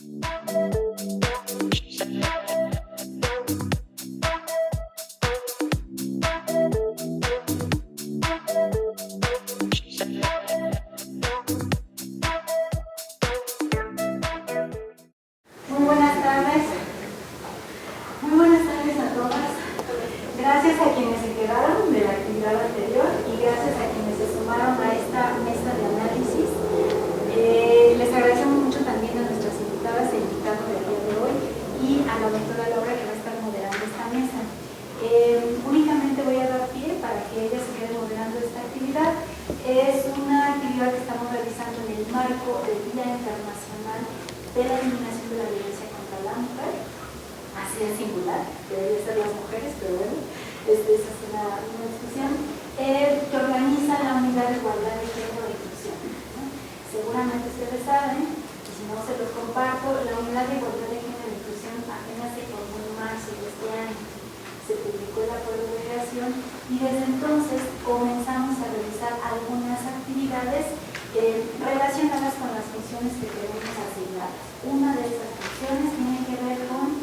Muy buenas tardes. Muy buenas tardes a todas. Gracias a quienes se quedaron de la actividad anterior y gracias a quienes se sumaron a esta mesa de análisis. Les agradecemos mucho también a nuestras invitadas e invitados del día de hoy y a la doctora Laura que va a estar moderando esta mesa. Únicamente voy a dar pie para que ella se quede moderando esta actividad. Es una actividad que estamos realizando en el marco del Día Internacional de la Eliminación de la Violencia contra la Mujer. Así es singular, debería ser las mujeres, pero bueno, esa es una discusión que organiza la Unidad de Igualdad de Género e Inclusión, ¿no? Seguramente ustedes saben, y si no se los comparto, la Unidad de Igualdad de Género e Inclusión apenas se formó en marzo de este año. Se publicó el acuerdo de creación y desde entonces comenzamos a realizar algunas actividades relacionadas con las funciones que tenemos asignadas. Una de esas funciones tiene que ver con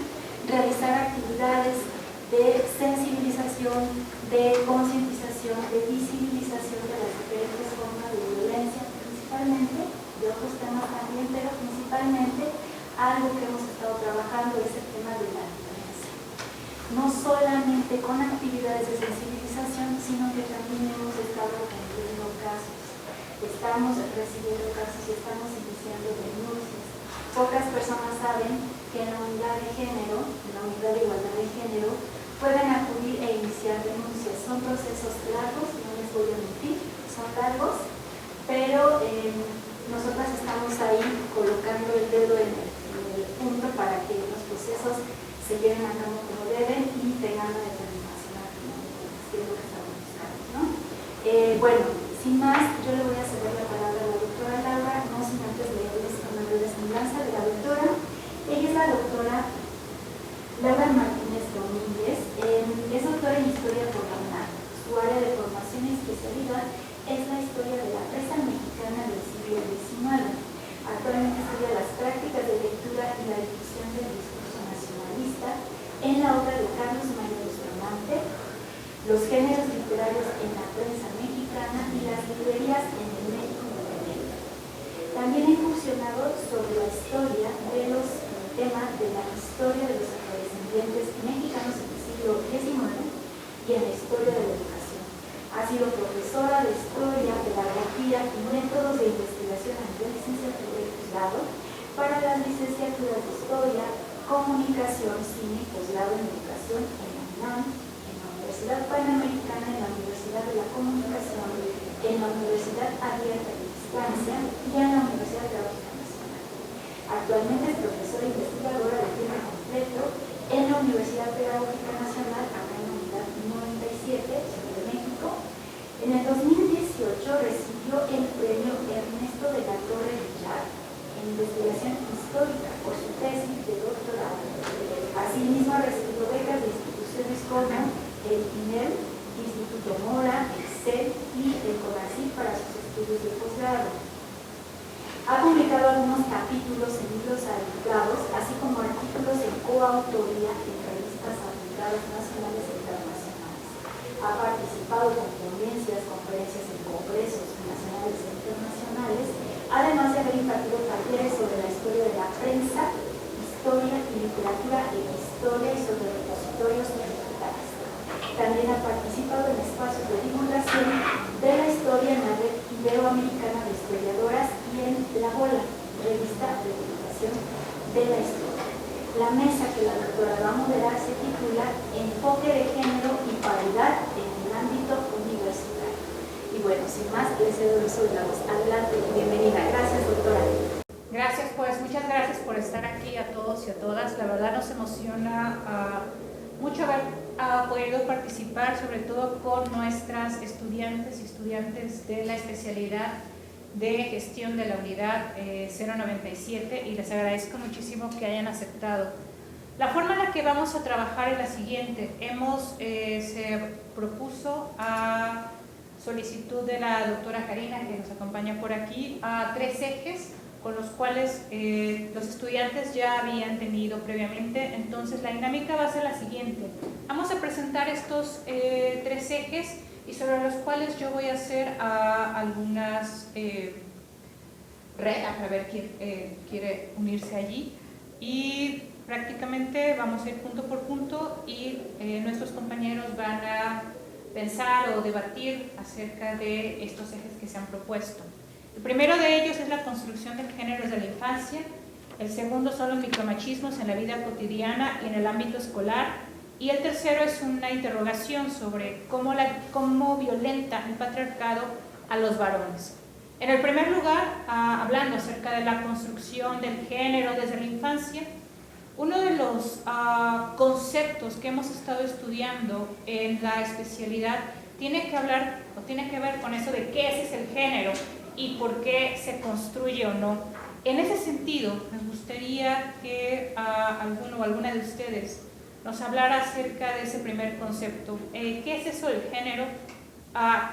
realizar actividades de sensibilización, de concientización, de visibilización de las diferentes formas de violencia, principalmente, de otros temas también, pero principalmente algo que hemos estado trabajando es el tema de la violencia. No solamente con actividades de sensibilización, sino que también hemos estado atendiendo casos. Estamos recibiendo casos y estamos iniciando denuncias. Pocas personas saben que en la unidad de género, en la unidad de igualdad de género, pueden acudir e iniciar denuncias. Son procesos largos, no les voy a mentir, son largos, pero nosotras estamos ahí colocando el dedo en el punto para que los procesos se lleven a cabo como deben y tengan la determinación al final, que es lo que estamos buscando, ¿no? Bueno, sin más, yo le voy a ceder la palabra a la doctora Laura, no sin antes leerles una breve semblanza de la doctora. Ella es la doctora Laura Martínez Domínguez, es doctora en Historia por la UNAM. Su área de formación y especialidad es la historia de la prensa mexicana del siglo XIX. Actualmente estudia las prácticas de lectura y la difusión del discurso nacionalista en la obra de Carlos María Bustamante, los géneros literarios en la prensa mexicana y las librerías en el México independiente. También ha incursionado sobre la historia de los temas de la historia de los afrodescendientes mexicanos en el siglo XIX y en la historia de la educación. Ha sido profesora de historia, pedagogía y métodos de investigación a nivel licenciatura y posgrado para las licenciaturas de historia, comunicación, cine y posgrado en educación en la UNAM, en la Universidad Panamericana, en la Universidad de la Comunicación, en la Universidad Abierta de Distancia y en la Universidad Pedagógica Nacional. Actualmente es profesora e investigadora de tiempo completo en la Universidad Pedagógica Nacional, acá en la Unidad 97, Ciudad de México. En el 2018 recibió el premio Ernesto de la Torre Villar en investigación histórica por su tesis de doctorado. Asimismo ha recibido becas de instituciones como el INEL, Instituto Mora, el CEL y el CONACYT para sus estudios de posgrado. Ha publicado algunos capítulos en libros publicados, así como artículos en coautoría en revistas publicadas nacionales e internacionales. Ha participado en conferencias en congresos nacionales e internacionales, además de haber impartido talleres sobre la historia de la prensa, historia y literatura e historia y sobre repositorios digitales. También ha participado en espacios de divulgación de la historia en la red iberoamericana de historiadoras y en La Bola, revista de divulgación de la historia. La mesa que la doctora va a moderar se titula Enfoque de género y paridad en el ámbito universitario. Y bueno, sin más, les cedo el uso de la voz. Adelante, bienvenida. Gracias, doctora. Gracias, pues muchas gracias por estar aquí a todos y a todas. La verdad nos emociona mucho haber podido participar, sobre todo con nuestras estudiantes y estudiantes de la especialidad de gestión de la unidad 097 y les agradezco muchísimo que hayan aceptado. La forma en la que vamos a trabajar es la siguiente. Se propuso a solicitud de la doctora Karina, que nos acompaña por aquí, a 3 ejes. con los cuales los estudiantes ya habían tenido previamente. Entonces la dinámica va a ser la siguiente. Vamos a presentar estos 3 ejes y sobre los cuales yo voy a hacer algunas reglas, a ver quién quiere unirse allí, y prácticamente vamos a ir punto por punto y nuestros compañeros van a pensar o debatir acerca de estos ejes que se han propuesto. El primero de ellos es la construcción del género desde la infancia. El segundo son los micromachismos en la vida cotidiana y en el ámbito escolar. Y el tercero es una interrogación sobre cómo violenta el patriarcado a los varones. En el primer lugar, hablando acerca de la construcción del género desde la infancia, uno de los conceptos que hemos estado estudiando en la especialidad tiene que ver con eso de qué es el género y por qué se construye o no. En ese sentido, me gustaría que alguno o alguna de ustedes nos hablara acerca de ese primer concepto. ¿Qué es eso del género?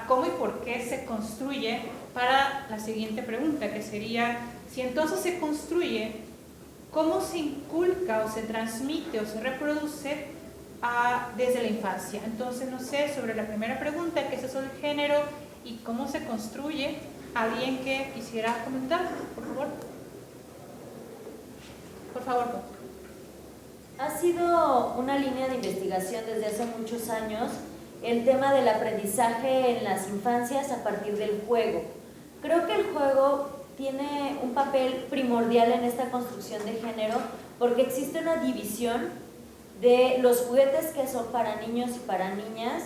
¿Cómo y por qué se construye? Para la siguiente pregunta, que sería, si entonces se construye, ¿cómo se inculca o se transmite o se reproduce desde la infancia? Entonces, no sé, sobre la primera pregunta, ¿qué es eso del género y cómo se construye? ¿Alguien que quisiera comentar, por favor? Por favor. Ha sido una línea de investigación desde hace muchos años el tema del aprendizaje en las infancias a partir del juego. Creo que el juego tiene un papel primordial en esta construcción de género porque existe una división de los juguetes que son para niños y para niñas.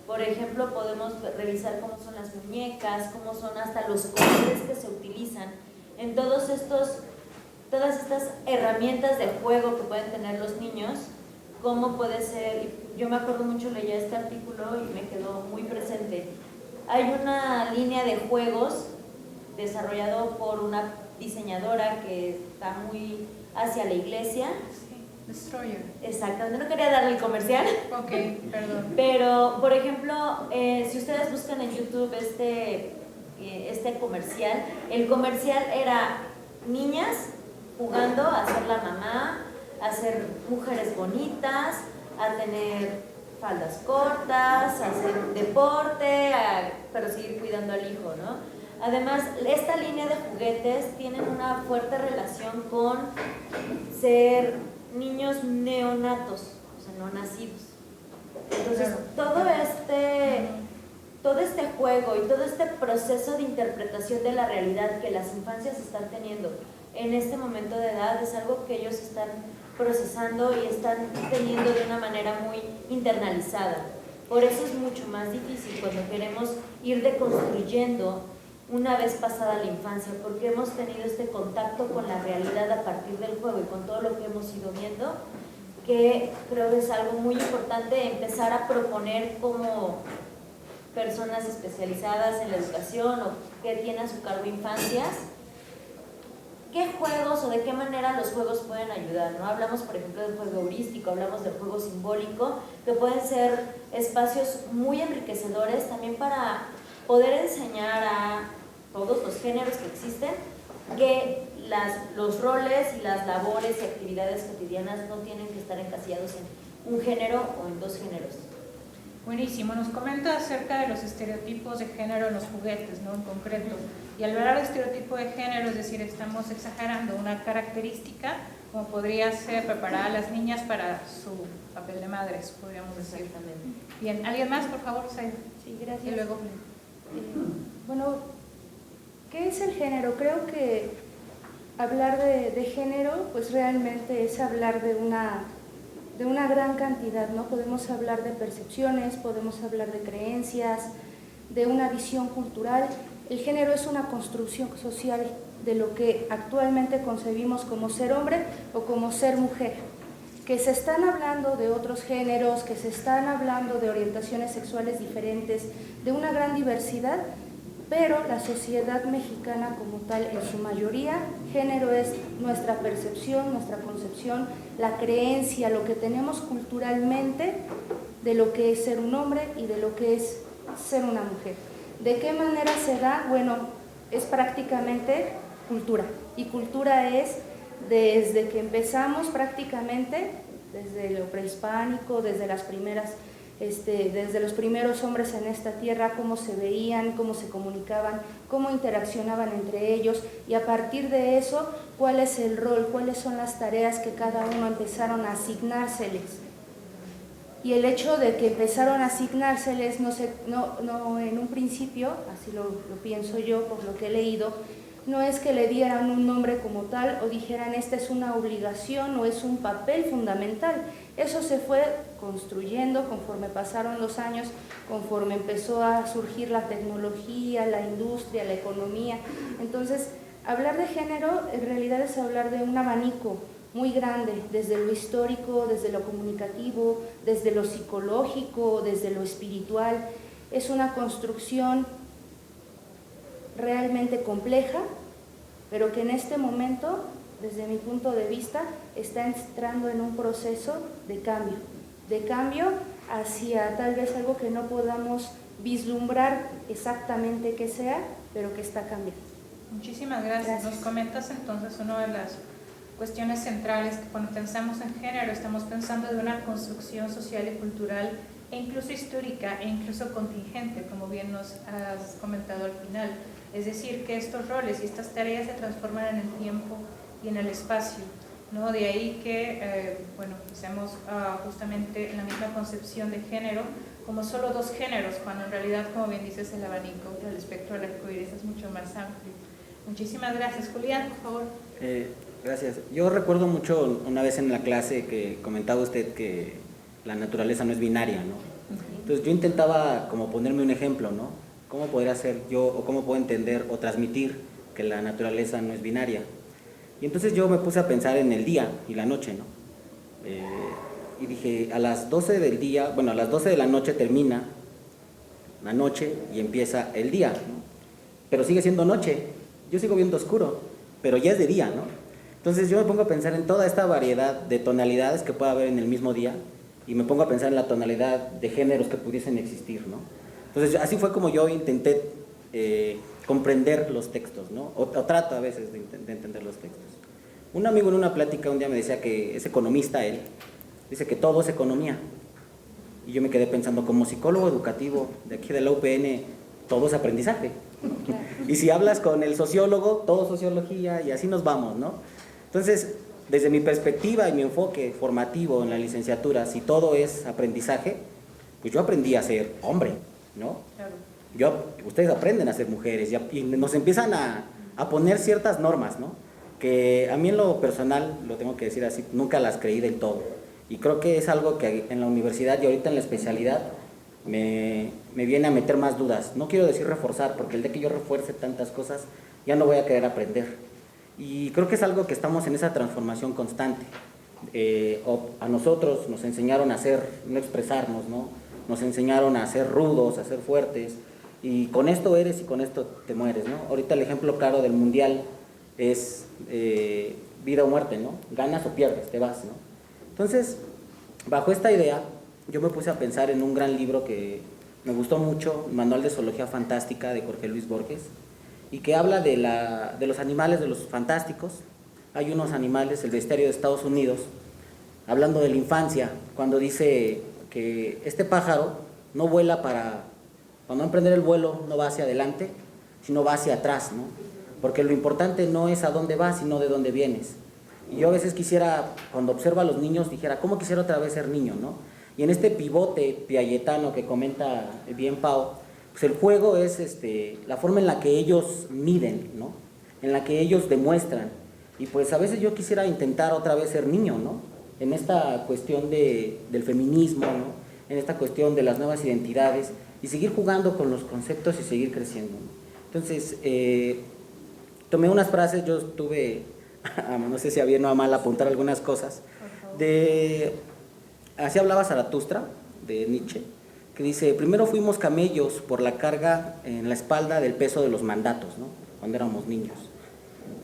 Por ejemplo, podemos revisar cómo son las muñecas, cómo son hasta los colores que se utilizan en todas estas herramientas de juego que pueden tener los niños, cómo puede ser. Yo me acuerdo mucho, leía este artículo y me quedó muy presente. Hay una línea de juegos desarrollado por una diseñadora que está muy hacia la iglesia. Destroyer. Exactamente, no quería darle el comercial. Ok, perdón. Pero, por ejemplo, si ustedes buscan en YouTube este comercial, el comercial era niñas jugando a ser la mamá, a ser mujeres bonitas, a tener faldas cortas, a hacer deporte, pero seguir cuidando al hijo, ¿no? Además, esta línea de juguetes tienen una fuerte relación con ser niños neonatos, o sea, no nacidos. Entonces, todo este juego y todo este proceso de interpretación de la realidad que las infancias están teniendo en este momento de edad es algo que ellos están procesando y están teniendo de una manera muy internalizada. Por eso es mucho más difícil cuando queremos ir deconstruyendo una vez pasada la infancia, porque hemos tenido este contacto con la realidad a partir del juego y con todo lo que hemos ido viendo, que creo que es algo muy importante empezar a proponer como personas especializadas en la educación o que tienen a su cargo infancias, qué juegos o de qué manera los juegos pueden ayudar, ¿no? Hablamos, por ejemplo, del juego heurístico, hablamos del juego simbólico, que pueden ser espacios muy enriquecedores también para poder enseñar a todos los géneros que existen que los roles y las labores y actividades cotidianas no tienen que estar encasillados en un género o en dos géneros. Buenísimo, nos comenta acerca de los estereotipos de género en los juguetes, ¿no? En concreto. Y al hablar de estereotipo de género, es decir, estamos exagerando una característica, como podría ser preparar a las niñas para su papel de madres, podríamos decir. Exactamente. Bien, ¿alguien más, por favor, Saida? Sí, gracias. Y luego. Bueno, ¿qué es el género? Creo que hablar de género, pues realmente es hablar de una gran cantidad, ¿no? Podemos hablar de percepciones, podemos hablar de creencias, de una visión cultural. El género es una construcción social de lo que actualmente concebimos como ser hombre o como ser mujer. Que se están hablando de otros géneros, que se están hablando de orientaciones sexuales diferentes, de una gran diversidad, pero la sociedad mexicana como tal, en su mayoría, género es nuestra percepción, nuestra concepción, la creencia, lo que tenemos culturalmente de lo que es ser un hombre y de lo que es ser una mujer. ¿De qué manera se da? Bueno, es prácticamente cultura. Y cultura es desde que empezamos prácticamente, desde lo prehispánico, desde las primeras, desde los primeros hombres en esta tierra, cómo se veían, cómo se comunicaban, cómo interaccionaban entre ellos, y a partir de eso, cuál es el rol, cuáles son las tareas que cada uno empezaron a asignárseles. Y el hecho de que empezaron a asignárseles, no en un principio, así lo pienso yo por lo que he leído, no es que le dieran un nombre como tal o dijeran esta es una obligación o es un papel fundamental. Eso se fue construyendo conforme pasaron los años, conforme empezó a surgir la tecnología, la industria, la economía. Entonces, hablar de género en realidad es hablar de un abanico muy grande, desde lo histórico, desde lo comunicativo, desde lo psicológico, desde lo espiritual. Es una construcción realmente compleja, pero que en este momento, desde mi punto de vista, está entrando en un proceso de cambio hacia tal vez algo que no podamos vislumbrar exactamente qué sea, pero que está cambiando. Muchísimas gracias. Nos comentas entonces una de las cuestiones centrales que cuando pensamos en género estamos pensando de una construcción social y cultural e incluso histórica e incluso contingente, como bien nos has comentado al final. Es decir, que estos roles y estas tareas se transforman en el tiempo y en el espacio, ¿no? De ahí que, pensemos justamente en la misma concepción de género como solo dos géneros, cuando en realidad, como bien dices, el abanico, el espectro del arcoíris es mucho más amplio. Muchísimas gracias. Julián, por favor. Gracias. Yo recuerdo mucho una vez en la clase que comentaba usted que la naturaleza no es binaria, ¿no? Entonces yo intentaba como ponerme un ejemplo, ¿no? ¿Cómo podría ser yo o cómo puedo entender o transmitir que la naturaleza no es binaria? Y entonces yo me puse a pensar en el día y la noche, ¿no? Y dije, a las 12 del día, bueno, a las 12 de la noche termina la noche y empieza el día, ¿no? Pero sigue siendo noche, yo sigo viendo oscuro, pero ya es de día, ¿no? Entonces yo me pongo a pensar en toda esta variedad de tonalidades que puede haber en el mismo día y me pongo a pensar en la tonalidad de géneros que pudiesen existir, ¿no? Entonces así fue como yo intenté comprender los textos, ¿no? O trato a veces de entender los textos. Un amigo en una plática un día me decía que es economista él, dice que todo es economía. Y yo me quedé pensando, como psicólogo educativo de aquí de la UPN, todo es aprendizaje. Y si hablas con el sociólogo, todo es sociología y así nos vamos, ¿no? Entonces, desde mi perspectiva y mi enfoque formativo en la licenciatura, si todo es aprendizaje, pues yo aprendí a ser hombre, ¿no? Claro. Ustedes aprenden a ser mujeres y nos empiezan a poner ciertas normas, ¿no? Que a mí en lo personal, lo tengo que decir así, nunca las creí del todo. Y creo que es algo que en la universidad y ahorita en la especialidad me viene a meter más dudas. No quiero decir reforzar, porque el día que yo refuerce tantas cosas, ya no voy a querer aprender. Y creo que es algo que estamos en esa transformación constante. A nosotros nos enseñaron a no expresarnos, ¿no? Nos enseñaron a ser rudos, a ser fuertes, y con esto eres y con esto te mueres, ¿no? Ahorita el ejemplo claro del mundial es vida o muerte, ¿no? Ganas o pierdes, te vas, ¿no? Entonces, bajo esta idea, yo me puse a pensar en un gran libro que me gustó mucho, Manual de Zoología Fantástica de Jorge Luis Borges, y que habla de los animales, de los fantásticos. Hay unos animales, el bestiario de Estados Unidos, hablando de la infancia, cuando dice que este pájaro no vuela cuando va a emprender el vuelo, no va hacia adelante, sino va hacia atrás, ¿no? Porque lo importante no es a dónde vas, sino de dónde vienes. Y yo a veces quisiera, cuando observo a los niños, dijera, ¿cómo quisiera otra vez ser niño, no? Y en este pivote piagetano que comenta bien Pau, pues el juego es la forma en la que ellos miden, ¿no? En la que ellos demuestran. Y pues a veces yo quisiera intentar otra vez ser niño, ¿no? En esta cuestión del feminismo, ¿no? En esta cuestión de las nuevas identidades y seguir jugando con los conceptos y seguir creciendo, ¿no? Entonces, tomé unas frases, yo estuve, no sé si a bien o a mal apuntar algunas cosas, así hablaba Zaratustra, de Nietzsche, que dice, primero fuimos camellos por la carga en la espalda del peso de los mandatos, ¿no? Cuando éramos niños.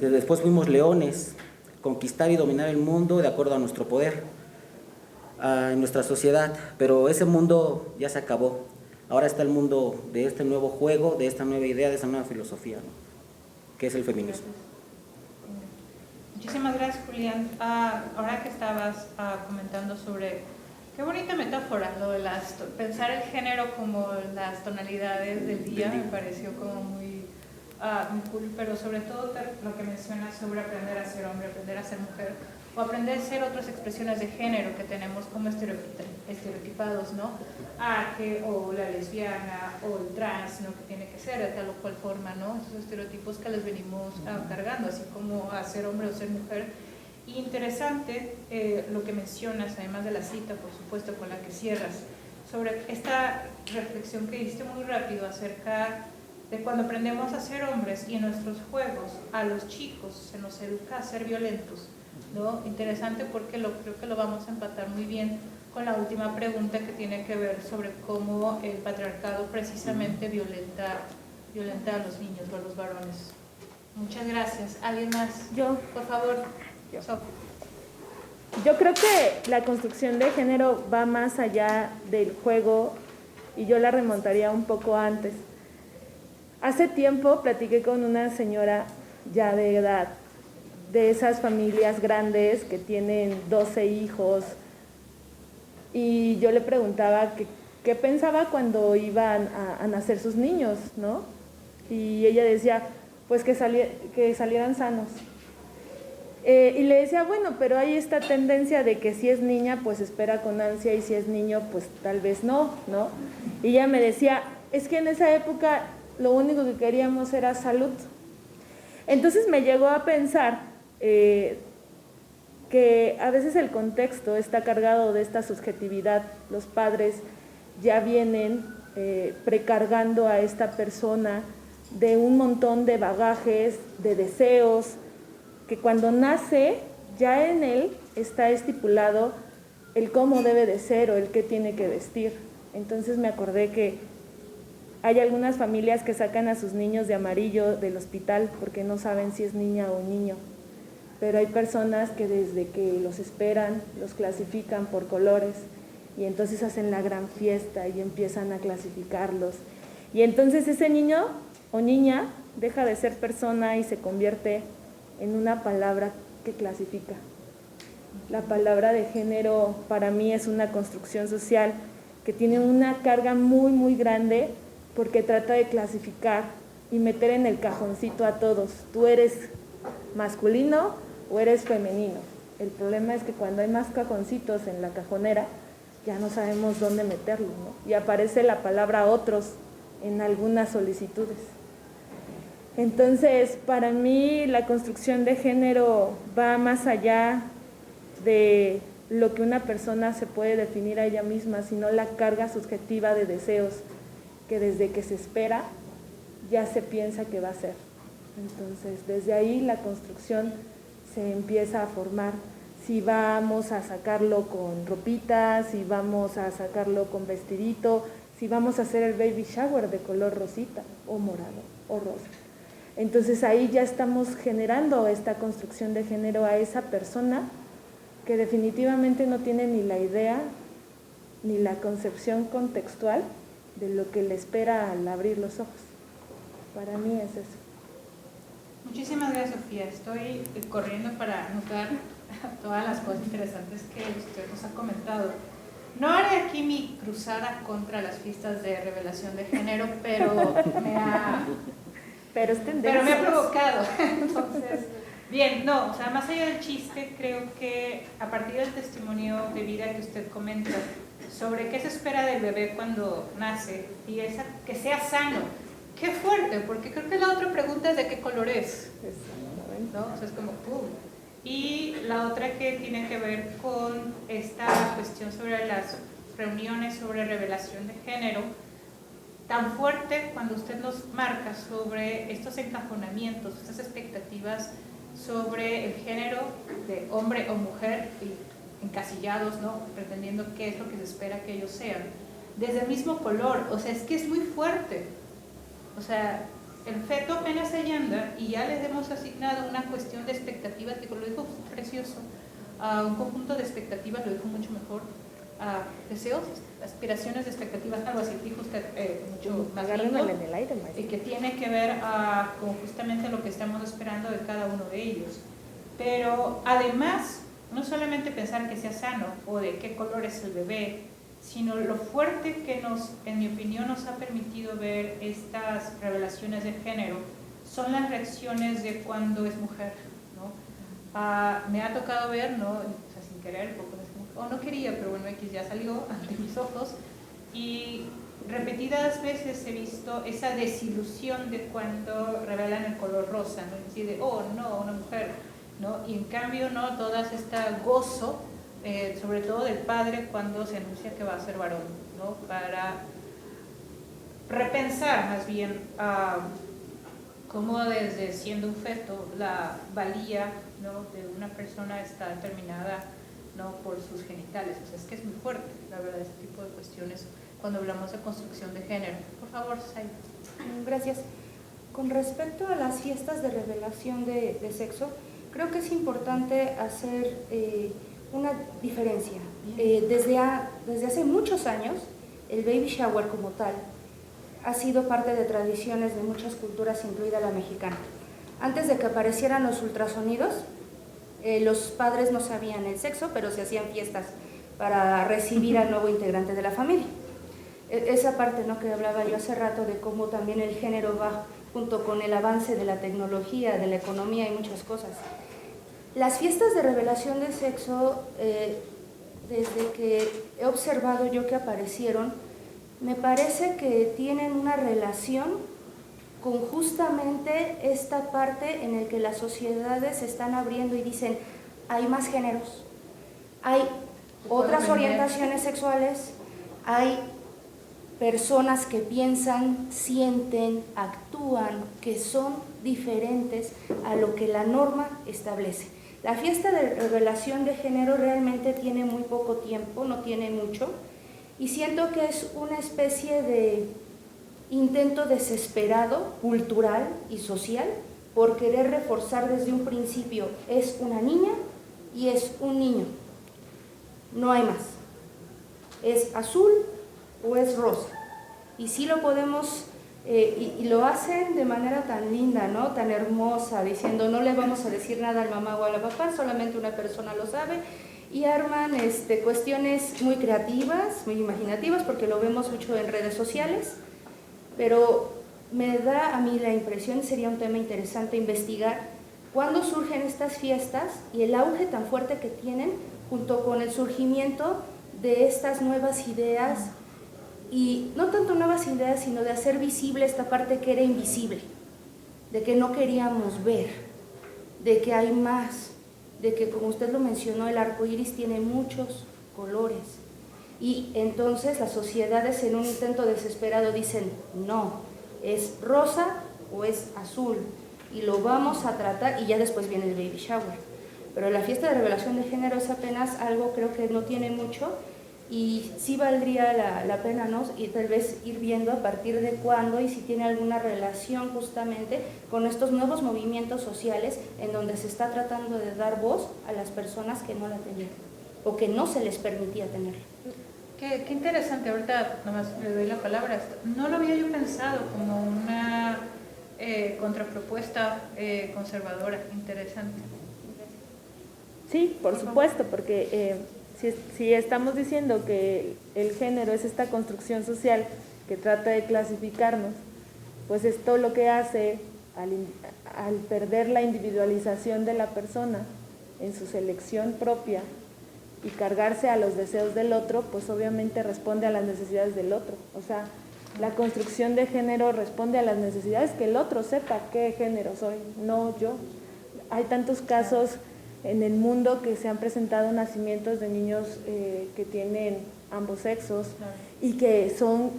Después fuimos leones, conquistar y dominar el mundo de acuerdo a nuestro poder, en nuestra sociedad, pero ese mundo ya se acabó. Ahora está el mundo de este nuevo juego, de esta nueva idea, de esta nueva filosofía, ¿no? Que es el feminismo. Muchísimas gracias, Julián. Ahora que estabas comentando sobre, qué bonita metáfora, lo de pensar el género como las tonalidades del día, me pareció como muy cool, pero sobre todo lo que mencionas sobre aprender a ser hombre, aprender a ser mujer, o aprender a ser otras expresiones de género que tenemos como estereotipados, ¿no? O la lesbiana, o el trans, ¿no? Que tiene que ser de tal o cual forma, ¿no? Esos estereotipos que les venimos cargando, así como a ser hombre o ser mujer. Y interesante lo que mencionas, además de la cita, por supuesto, con la que cierras, sobre esta reflexión que diste muy rápido acerca de cuando aprendemos a ser hombres y en nuestros juegos a los chicos se nos educa a ser violentos, ¿no? Interesante porque creo que lo vamos a empatar muy bien con la última pregunta que tiene que ver sobre cómo el patriarcado precisamente violenta a los niños o a los varones. Muchas gracias. ¿Alguien más? Yo. Por favor. Yo creo que la construcción de género va más allá del juego y yo la remontaría un poco antes. Hace tiempo platiqué con una señora ya de edad, de esas familias grandes que tienen 12 hijos, y yo le preguntaba qué pensaba cuando iban a nacer sus niños, ¿no? Y ella decía, pues que salieran sanos. Y le decía, bueno, pero hay esta tendencia de que si es niña, pues espera con ansia, y si es niño, pues tal vez no, ¿no? Y ella me decía, es que en esa época lo único que queríamos era salud. Entonces me llegó a pensar que a veces el contexto está cargado de esta subjetividad. Los padres ya vienen precargando a esta persona de un montón de bagajes, de deseos, que cuando nace ya en él está estipulado el cómo debe de ser o el qué tiene que vestir. Entonces me acordé que hay algunas familias que sacan a sus niños de amarillo del hospital porque no saben si es niña o niño, pero hay personas que desde que los esperan los clasifican por colores y entonces hacen la gran fiesta y empiezan a clasificarlos, y entonces ese niño o niña deja de ser persona y se convierte en una palabra que clasifica. La palabra de género para mí es una construcción social que tiene una carga muy muy grande porque trata de clasificar y meter en el cajoncito a todos. Tú eres masculino o eres femenino. El problema es que cuando hay más cajoncitos en la cajonera, ya no sabemos dónde meterlo, ¿no? Y aparece la palabra otros en algunas solicitudes. Entonces, para mí la construcción de género va más allá de lo que una persona se puede definir a ella misma, sino la carga subjetiva de deseos que desde que se espera ya se piensa que va a ser. Entonces, desde ahí la construcción se empieza a formar. Si vamos a sacarlo con ropita, si vamos a sacarlo con vestidito, si vamos a hacer el baby shower de color rosita o morado o rosa. Entonces ahí ya estamos generando esta construcción de género a esa persona que definitivamente no tiene ni la idea ni la concepción contextual de lo que le espera al abrir los ojos. Para mí es eso. Muchísimas gracias, Sofía. Estoy corriendo para anotar todas las cosas interesantes que usted nos ha comentado. No haré aquí mi cruzada contra las fiestas de revelación de género, pero me ha provocado. Entonces, bien, no, o sea, más allá del chiste, creo que a partir del testimonio de vida que usted comenta sobre qué se espera del bebé cuando nace y que sea sano, qué fuerte, porque creo que la otra pregunta es de qué color es, ¿no? O sea, es como ¡pum! Y la otra que tiene que ver con esta cuestión sobre las reuniones sobre revelación de género, tan fuerte cuando usted nos marca sobre estos encajonamientos, estas expectativas sobre el género de hombre o mujer, y encasillados, ¿no? Pretendiendo qué es lo que se espera que ellos sean, desde el mismo color. O sea, es que es muy fuerte. O sea, el feto apenas se anda y ya les hemos asignado una cuestión de expectativas, que lo dijo precioso, un conjunto de expectativas, lo dijo mucho mejor, deseos, aspiraciones de expectativas, algo así, dijo usted mucho más lindo, en el aire, y que tiene que ver con justamente lo que estamos esperando de cada uno de ellos. Pero además, no solamente pensar que sea sano o de qué color es el bebé, sino lo fuerte que en mi opinión, nos ha permitido ver estas revelaciones de género son las reacciones de cuando es mujer, ¿no? Me ha tocado ver, ¿no? O sea, sin querer, o no quería, pero bueno, X ya salió ante mis ojos, y repetidas veces he visto esa desilusión de cuando revelan el color rosa, ¿no? Es decir, de, oh, no, una mujer, ¿no? Y en cambio, ¿no? Todas este gozo, sobre todo del padre cuando se anuncia que va a ser varón, ¿no? Para repensar más bien cómo desde siendo un feto la valía, ¿no? de una persona está determinada, ¿no? por sus genitales. O sea, es que es muy fuerte, la verdad, este tipo de cuestiones cuando hablamos de construcción de género. Por favor, Saida. Gracias. Con respecto a las fiestas de revelación de sexo, creo que es importante hacer una diferencia. Desde hace muchos años, el baby shower como tal ha sido parte de tradiciones de muchas culturas, incluida la mexicana. Antes de que aparecieran los ultrasonidos, los padres no sabían el sexo, pero se hacían fiestas para recibir al nuevo integrante de la familia. Esa parte, ¿no? que hablaba yo hace rato de cómo también el género va junto con el avance de la tecnología, de la economía y muchas cosas. Las fiestas de revelación de sexo, desde que he observado yo que aparecieron, me parece que tienen una relación con justamente esta parte en la que las sociedades se están abriendo y dicen, hay más géneros, hay otras orientaciones sexuales, hay personas que piensan, sienten, actúan, que son diferentes a lo que la norma establece. La fiesta de revelación de género realmente tiene muy poco tiempo, no tiene mucho, y siento que es una especie de intento desesperado, cultural y social, por querer reforzar desde un principio, es una niña y es un niño, no hay más, es azul o es rosa, y sí lo podemos, y lo hacen de manera tan linda, ¿no? tan hermosa, diciendo no le vamos a decir nada al mamá o al papá, solamente una persona lo sabe, y arman cuestiones muy creativas, muy imaginativas, porque lo vemos mucho en redes sociales, pero me da a mí la impresión, sería un tema interesante investigar, cuándo surgen estas fiestas y el auge tan fuerte que tienen, junto con el surgimiento de estas nuevas ideas, y no tanto nuevas ideas, sino de hacer visible esta parte que era invisible, de que no queríamos ver, de que hay más, de que, como usted lo mencionó, el arco iris tiene muchos colores, y entonces las sociedades en un intento desesperado dicen, no, es rosa o es azul, y lo vamos a tratar, y ya después viene el baby shower. Pero la fiesta de revelación de género es apenas algo, creo que no tiene mucho, y sí valdría la pena, ¿no? Y tal vez ir viendo a partir de cuándo y si tiene alguna relación justamente con estos nuevos movimientos sociales en donde se está tratando de dar voz a las personas que no la tenían o que no se les permitía tenerla. Qué interesante, ahorita nomás le doy la palabra. No lo había yo pensado como una contrapropuesta conservadora, interesante. Sí, por supuesto, porque si estamos diciendo que el género es esta construcción social que trata de clasificarnos, pues esto lo que hace al perder la individualización de la persona en su selección propia y cargarse a los deseos del otro, pues obviamente responde a las necesidades del otro. O sea, la construcción de género responde a las necesidades que el otro sepa qué género soy, no yo. Hay tantos casos en el mundo que se han presentado nacimientos de niños que tienen ambos sexos y que son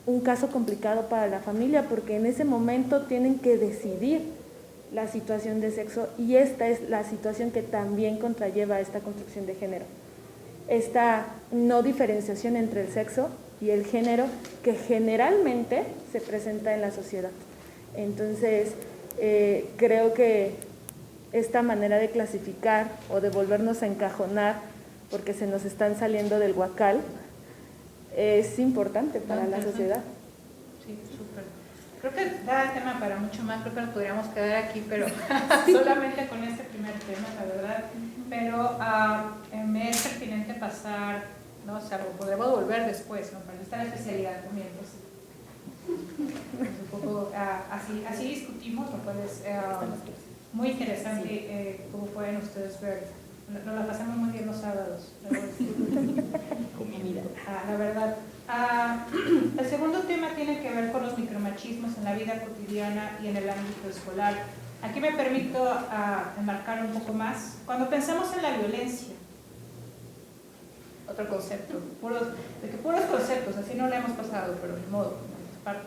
un caso complicado para la familia porque en ese momento tienen que decidir la situación de sexo y esta es la situación que también contralleva esta construcción de género. Esta no diferenciación entre el sexo y el género que generalmente se presenta en la sociedad. Entonces, creo que esta manera de clasificar o de volvernos a encajonar porque se nos están saliendo del huacal es importante para la sociedad. Sí, súper. Creo que da tema para mucho más, creo que nos podríamos quedar aquí, pero solamente con este primer ¿no? O sea, podremos volver después, ¿no? Pero esta es la especialidad también, pues. Un poco, así discutimos, lo cual es muy interesante, como pueden ustedes ver. Nos la pasamos muy bien los sábados. La verdad. El segundo tema tiene que ver con los micromachismos en la vida cotidiana y en el ámbito escolar. Aquí me permito enmarcar un poco más. Cuando pensamos en la violencia, otro concepto, puros conceptos, así no lo hemos pasado, pero de modo, parte.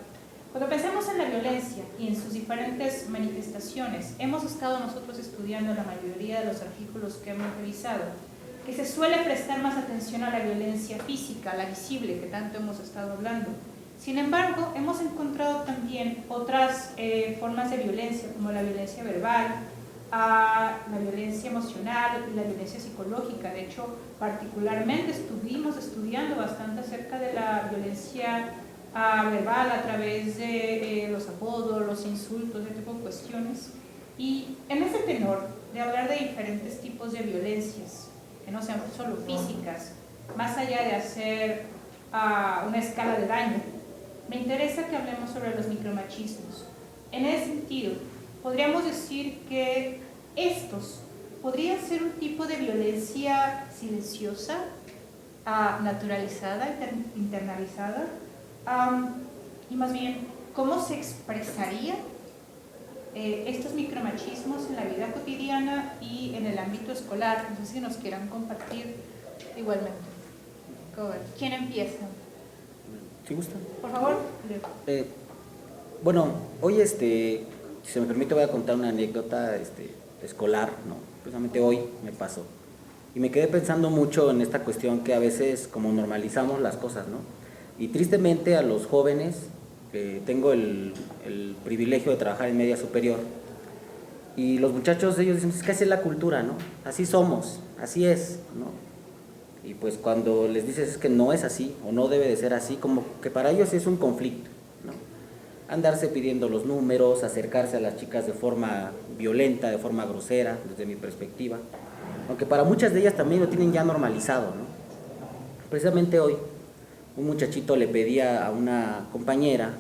Cuando pensamos en la violencia y en sus diferentes manifestaciones, hemos estado nosotros estudiando la mayoría de los artículos que hemos revisado, que se suele prestar más atención a la violencia física, a la visible, que tanto hemos estado hablando. Sin embargo, hemos encontrado también otras formas de violencia, como la violencia verbal, la violencia emocional y la violencia psicológica. De hecho, particularmente estuvimos estudiando bastante acerca de la violencia verbal a través de los apodos, los insultos, ese tipo de cuestiones. Y en ese tenor de hablar de diferentes tipos de violencias, que no sean solo físicas, más allá de hacer una escala de daño, me interesa que hablemos sobre los micromachismos. En ese sentido, podríamos decir que estos podrían ser un tipo de violencia silenciosa, naturalizada, internalizada, y más bien, ¿cómo se expresarían estos micromachismos en la vida cotidiana y en el ámbito escolar? No sé si nos quieran compartir igualmente. ¿Quién empieza? ¿Sí gusta? Por favor. Bueno, hoy, si se me permite, voy a contar una anécdota escolar, ¿no? Precisamente hoy me pasó. Y me quedé pensando mucho en esta cuestión que a veces como normalizamos las cosas, ¿no? Y tristemente a los jóvenes, tengo el privilegio de trabajar en media superior, y los muchachos, ellos dicen, es que así es la cultura, ¿no? Así somos, así es, ¿no? Y pues cuando les dices es que no es así, o no debe de ser así, como que para ellos es un conflicto, ¿no? Andarse pidiendo los números, acercarse a las chicas de forma violenta, de forma grosera, desde mi perspectiva, aunque para muchas de ellas también lo tienen ya normalizado, ¿no? Precisamente hoy, un muchachito le pedía a una compañera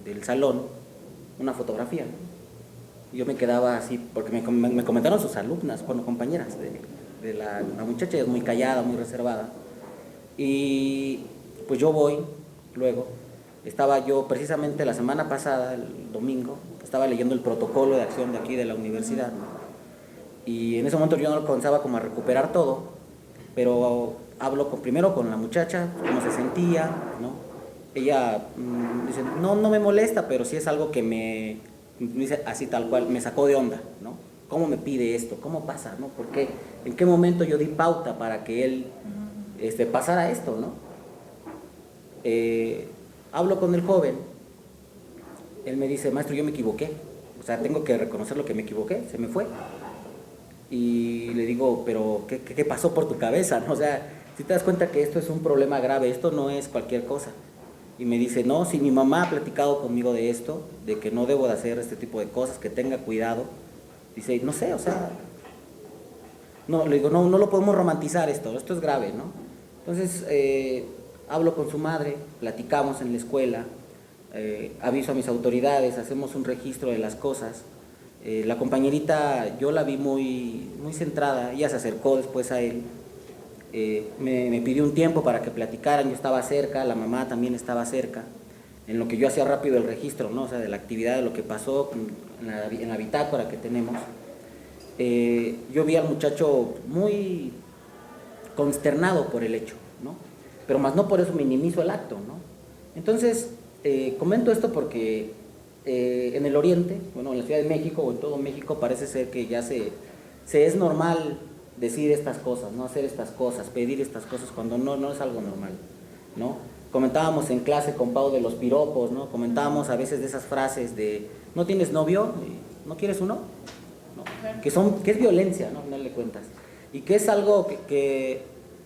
del salón una fotografía. Yo me quedaba así, porque me comentaron sus alumnas, bueno, compañeras de la muchacha, es muy callada, muy reservada. Y pues yo voy, luego, estaba yo precisamente la semana pasada, el domingo, estaba leyendo el protocolo de acción de aquí de la universidad, ¿no? Y en ese momento yo no alcanzaba como a recuperar todo, pero hablo primero con la muchacha, cómo se sentía, ¿no? Ella dice, no me molesta, pero sí es algo que me dice así tal cual, me sacó de onda, ¿no? ¿Cómo me pide esto? ¿Cómo pasa? ¿No? ¿Por qué? ¿En qué momento yo di pauta para que él pasara esto, ¿no? Hablo con el joven, él me dice, maestro, yo me equivoqué, o sea, tengo que reconocer lo que me equivoqué, se me fue. Y le digo, pero ¿qué pasó por tu cabeza? ¿No? O sea, si te das cuenta que esto es un problema grave, esto no es cualquier cosa. Y me dice, no, si mi mamá ha platicado conmigo de esto, de que no debo de hacer este tipo de cosas, que tenga cuidado. Dice, no sé, o sea, no, le digo, no lo podemos romantizar esto es grave, ¿no? Entonces, hablo con su madre, platicamos en la escuela, aviso a mis autoridades, hacemos un registro de las cosas. La compañerita, yo la vi muy centrada, ella se acercó después a él, me pidió un tiempo para que platicaran, yo estaba cerca, la mamá también estaba cerca, en lo que yo hacía rápido el registro, ¿no? O sea, de la actividad, de lo que pasó en la bitácora que tenemos. Yo vi al muchacho muy consternado por el hecho, ¿no? Pero más no por eso minimizo el acto, ¿no? Entonces, comento esto porque en el oriente, bueno, en la Ciudad de México o en todo México parece ser que ya se es normal decir estas cosas, no hacer estas cosas, pedir estas cosas cuando no es algo normal, ¿no? Comentábamos en clase con Pau de los piropos, ¿no? Comentábamos a veces de esas frases de ¿no tienes novio? ¿No quieres uno? ¿No? Que es violencia, ¿no? No le cuentas. Y que es algo que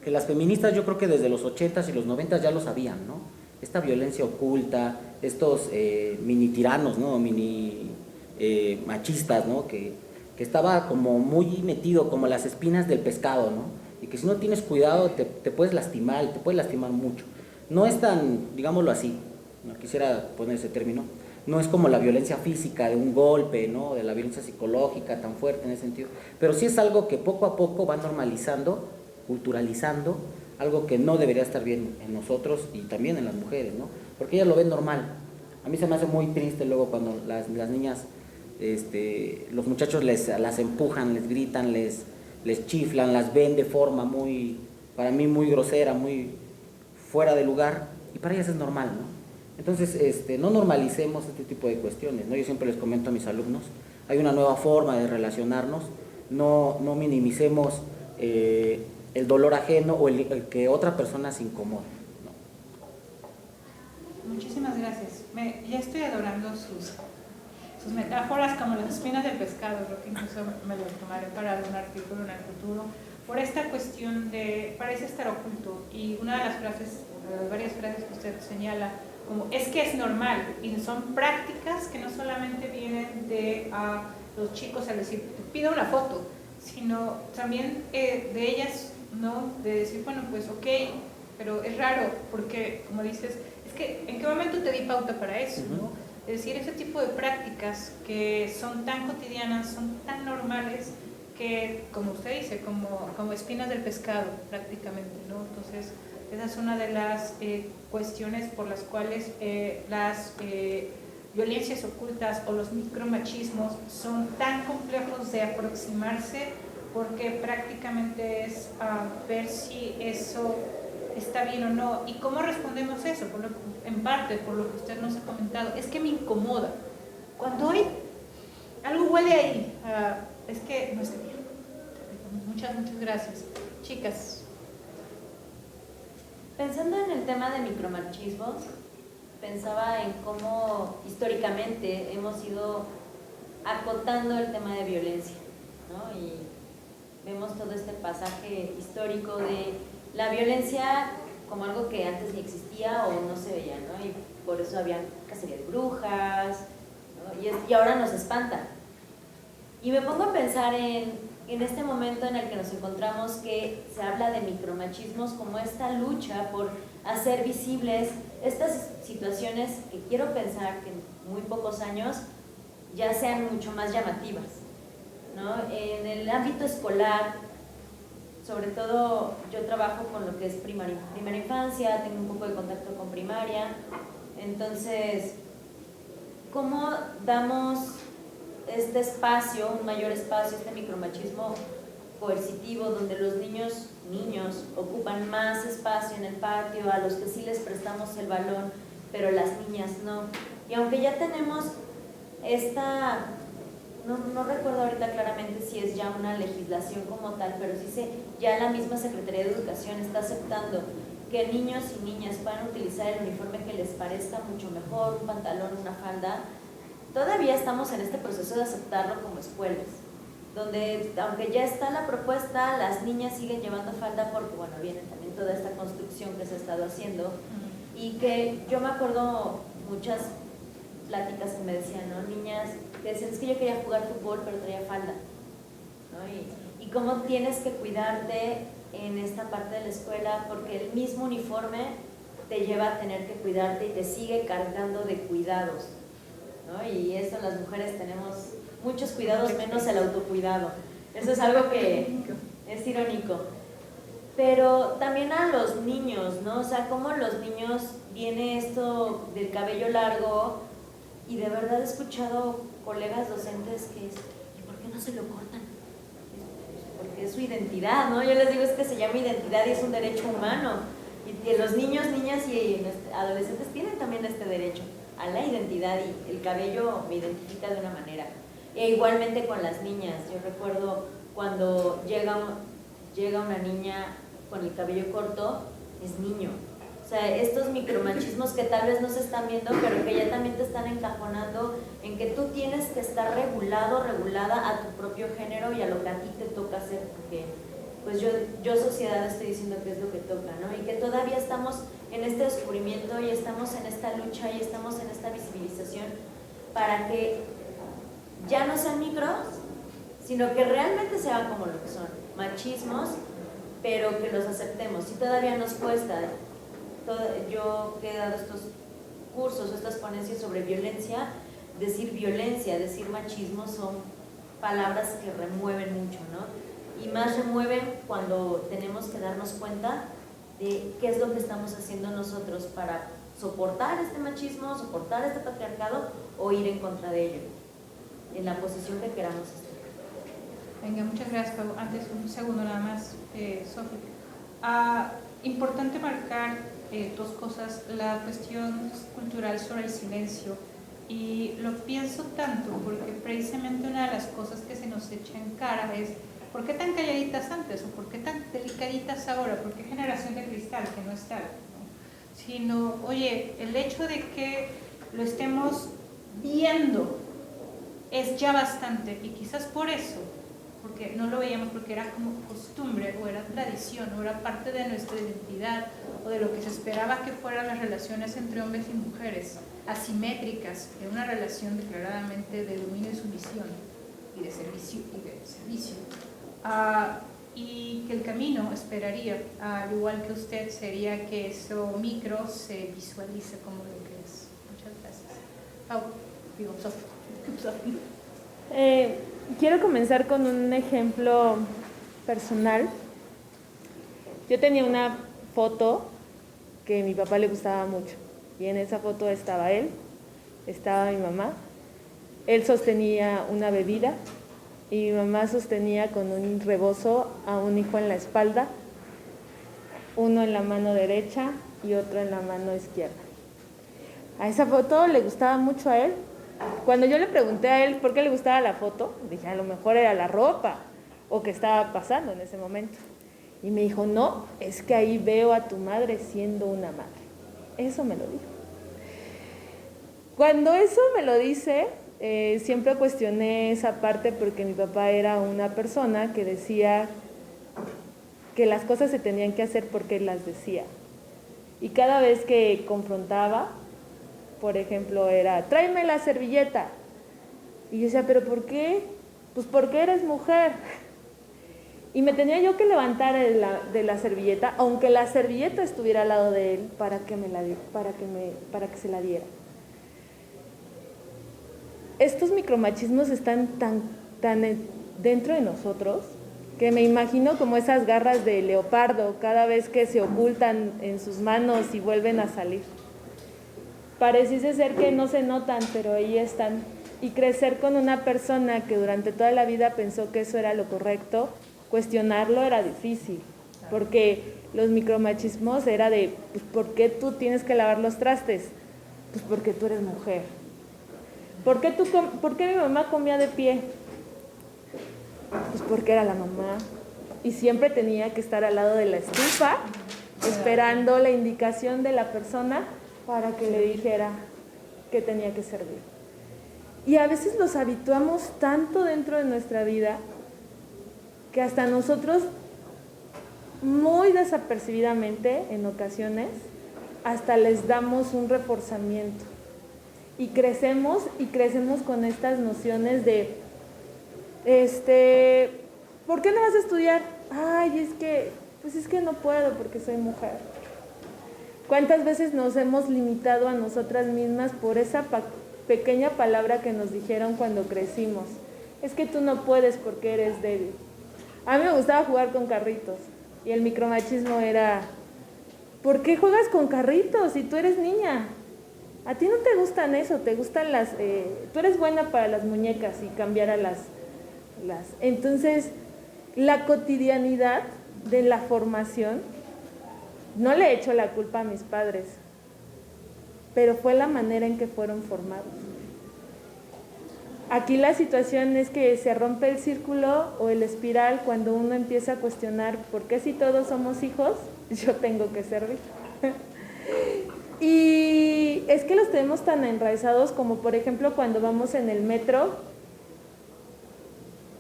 las feministas yo creo que desde los 80s y los 90s ya lo sabían, ¿no? Esta violencia oculta, estos mini tiranos, ¿no? Mini machistas, ¿no? Que estaba como muy metido, como las espinas del pescado, ¿no? y que si no tienes cuidado te puedes lastimar, y te puedes lastimar mucho. No es tan, digámoslo así, no quisiera poner ese término, no es como la violencia física de un golpe, ¿no? De la violencia psicológica tan fuerte en ese sentido, pero sí es algo que poco a poco va normalizando, culturalizando, algo que no debería estar bien en nosotros y también en las mujeres, ¿no? Porque ellas lo ven normal. A mí se me hace muy triste luego cuando las niñas, los muchachos las empujan, les gritan, les chiflan, las ven de forma muy, para mí muy grosera, muy fuera de lugar, y para ellas es normal, ¿no? Entonces, no normalicemos este tipo de cuestiones, ¿no? Yo siempre les comento a mis alumnos, hay una nueva forma de relacionarnos, no minimicemos el dolor ajeno o el que otra persona se incomode, ¿no? Muchísimas gracias. Ya estoy adorando sus metáforas como las espinas del pescado, creo que incluso me lo tomaré para un artículo en el futuro, por esta cuestión de parece estar oculto, y una de las frases, de las varias frases que usted señala, como es que es normal, y son prácticas que no solamente vienen de los chicos al decir, te pido una foto, sino también de ellas, ¿no? De decir, bueno, pues ok, pero es raro, porque como dices, es que ¿en qué momento te di pauta para eso, no? Es decir, ese tipo de prácticas que son tan cotidianas, son tan normales, que, como usted dice, como espinas del pescado prácticamente, ¿no? Entonces, esa es una de las cuestiones por las cuales las violencias ocultas o los micromachismos son tan complejos de aproximarse, porque prácticamente es ver si eso está bien o no. ¿Y cómo respondemos eso? En parte, por lo que usted nos ha comentado, es que me incomoda. Cuando hay algo huele ahí, es que no está bien. Muchas gracias. Chicas. Pensando en el tema de micromachismos, pensaba en cómo históricamente hemos ido acotando el tema de violencia, ¿no? Y vemos todo este pasaje histórico de la violencia como algo que antes ni existía o no se veía, ¿no? Y por eso había cacería de brujas, ¿no? Y ahora nos espanta. Y me pongo a pensar en este momento en el que nos encontramos, que se habla de micromachismos como esta lucha por hacer visibles estas situaciones que quiero pensar que en muy pocos años ya sean mucho más llamativas, ¿no? En el ámbito escolar, sobre todo yo trabajo con lo que es primera infancia, tengo un poco de contacto con primaria, entonces, ¿cómo damos este espacio, un mayor espacio, este micromachismo coercitivo, donde los niños ocupan más espacio en el patio, a los que sí les prestamos el balón, pero las niñas no? Y aunque ya tenemos esta, no recuerdo ahorita claramente si es ya una legislación como tal, pero sí ya la misma Secretaría de Educación está aceptando que niños y niñas puedan utilizar el uniforme que les parezca mucho mejor, un pantalón, una falda. Todavía estamos en este proceso de aceptarlo como escuelas, donde aunque ya está la propuesta, las niñas siguen llevando falda porque, bueno, viene también toda esta construcción que se ha estado haciendo, y que yo me acuerdo muchas pláticas que me decían, ¿no? Niñas que decían, es que yo quería jugar fútbol pero traía falda, ¿no? Y cómo tienes que cuidarte en esta parte de la escuela, porque el mismo uniforme te lleva a tener que cuidarte y te sigue cargando de cuidados, ¿no? Y eso las mujeres tenemos muchos cuidados menos el autocuidado. Eso es algo que es irónico. Pero también a los niños, ¿no? O sea, como los niños viene esto del cabello largo, y de verdad he escuchado colegas docentes que es, ¿y por qué no se lo cortan? Porque es su identidad, ¿no? Yo les digo, es que se llama identidad y es un derecho humano. Y los niños, niñas y adolescentes tienen también este derecho a la identidad, y el cabello me identifica de una manera. E igualmente con las niñas. Yo recuerdo cuando llega una niña con el cabello corto, es niño. O sea, estos micromachismos que tal vez no se están viendo, pero que ya también te están encajonando en que tú tienes que estar regulada a tu propio género y a lo que a ti te toca hacer, porque pues yo sociedad estoy diciendo que es lo que toca, ¿no? Y que todavía estamos en este descubrimiento y estamos en esta lucha y estamos en esta visibilización para que ya no sean micros, sino que realmente sean como lo que son, machismos pero que los aceptemos. Si todavía nos cuesta, yo que he dado estos cursos, estas ponencias sobre violencia, decir machismo son palabras que remueven mucho, ¿no? Y más remueven cuando tenemos que darnos cuenta de qué es lo que estamos haciendo nosotros para soportar este machismo, soportar este patriarcado o ir en contra de ello, en la posición que queramos estar. Venga, muchas gracias, Pau. Antes, un segundo nada más, Sofía. Importante marcar dos cosas, la cuestión cultural sobre el silencio, y lo pienso tanto porque precisamente una de las cosas que se nos echa en cara es ¿por qué tan calladitas antes o por qué tan delicaditas ahora? ¿Por qué generación de cristal que no está? ¿No? Sino, oye, el hecho de que lo estemos viendo es ya bastante, y quizás por eso, porque no lo veíamos porque era como costumbre o era tradición o era parte de nuestra identidad o de lo que se esperaba que fueran las relaciones entre hombres y mujeres, asimétricas, en una relación declaradamente de dominio y sumisión y de servicio. Y que el camino, esperaría, al igual que usted, sería que eso micro se visualice como lo que es. Muchas gracias. Pau, digo, Sofía. Quiero comenzar con un ejemplo personal. Yo tenía una foto que a mi papá le gustaba mucho, y en esa foto estaba él, estaba mi mamá, él sostenía una bebida y mi mamá sostenía con un rebozo a un hijo en la espalda, uno en la mano derecha y otro en la mano izquierda. A esa foto le gustaba mucho a él. Cuando yo le pregunté a él por qué le gustaba la foto, dije, a lo mejor era la ropa o qué estaba pasando en ese momento. Y me dijo, no, es que ahí veo a tu madre siendo una madre. Eso me lo dijo. Cuando eso me lo dice, siempre cuestioné esa parte porque mi papá era una persona que decía que las cosas se tenían que hacer porque él las decía. Y cada vez que confrontaba, por ejemplo, era, tráeme la servilleta. Y yo decía, ¿pero por qué? Pues porque eres mujer. Y me tenía yo que levantar de la servilleta, aunque la servilleta estuviera al lado de él, para que se la diera. Estos micromachismos están tan dentro de nosotros que me imagino como esas garras de leopardo cada vez que se ocultan en sus manos y vuelven a salir. Pareciese ser que no se notan, pero ahí están. Y crecer con una persona que durante toda la vida pensó que eso era lo correcto, cuestionarlo era difícil, porque los micromachismos era de, pues, ¿por qué tú tienes que lavar los trastes? Pues porque tú eres mujer. ¿Por qué mi mamá comía de pie? Pues porque era la mamá. Y siempre tenía que estar al lado de la estufa, esperando la indicación de la persona para que le dijera que tenía que servir. Y a veces los habituamos tanto dentro de nuestra vida que hasta nosotros, muy desapercibidamente en ocasiones, hasta les damos un reforzamiento. Y crecemos con estas nociones de, ¿por qué no vas a estudiar? Ay, es que no puedo porque soy mujer. ¿Cuántas veces nos hemos limitado a nosotras mismas por esa pequeña palabra que nos dijeron cuando crecimos? Es que tú no puedes porque eres débil. A mí me gustaba jugar con carritos y el micromachismo era, ¿por qué juegas con carritos si tú eres niña? A ti no te gustan eso, te gustan tú eres buena para las muñecas y cambiar a las. Entonces, la cotidianidad de la formación, no le echo la culpa a mis padres, pero fue la manera en que fueron formados. Aquí la situación es que se rompe el círculo o el espiral cuando uno empieza a cuestionar por qué si todos somos hijos, yo tengo que servir. Y es que los tenemos tan enraizados como por ejemplo cuando vamos en el metro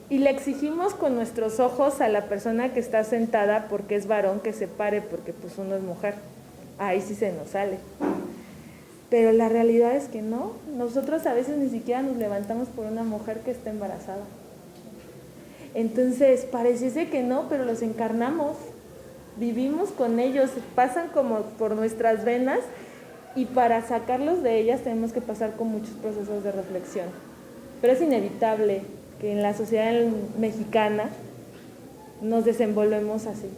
y le exigimos con nuestros ojos a la persona que está sentada porque es varón que se pare porque pues uno es mujer. Ahí sí se nos sale. Pero la realidad es que no, nosotros a veces ni siquiera nos levantamos por una mujer que está embarazada. Entonces, pareciese que no, pero los encarnamos. vivimos con ellos, pasan como por nuestras venas y para sacarlos de ellas tenemos que pasar con muchos procesos de reflexión. Pero es inevitable que en la sociedad mexicana nos desenvolvemos así.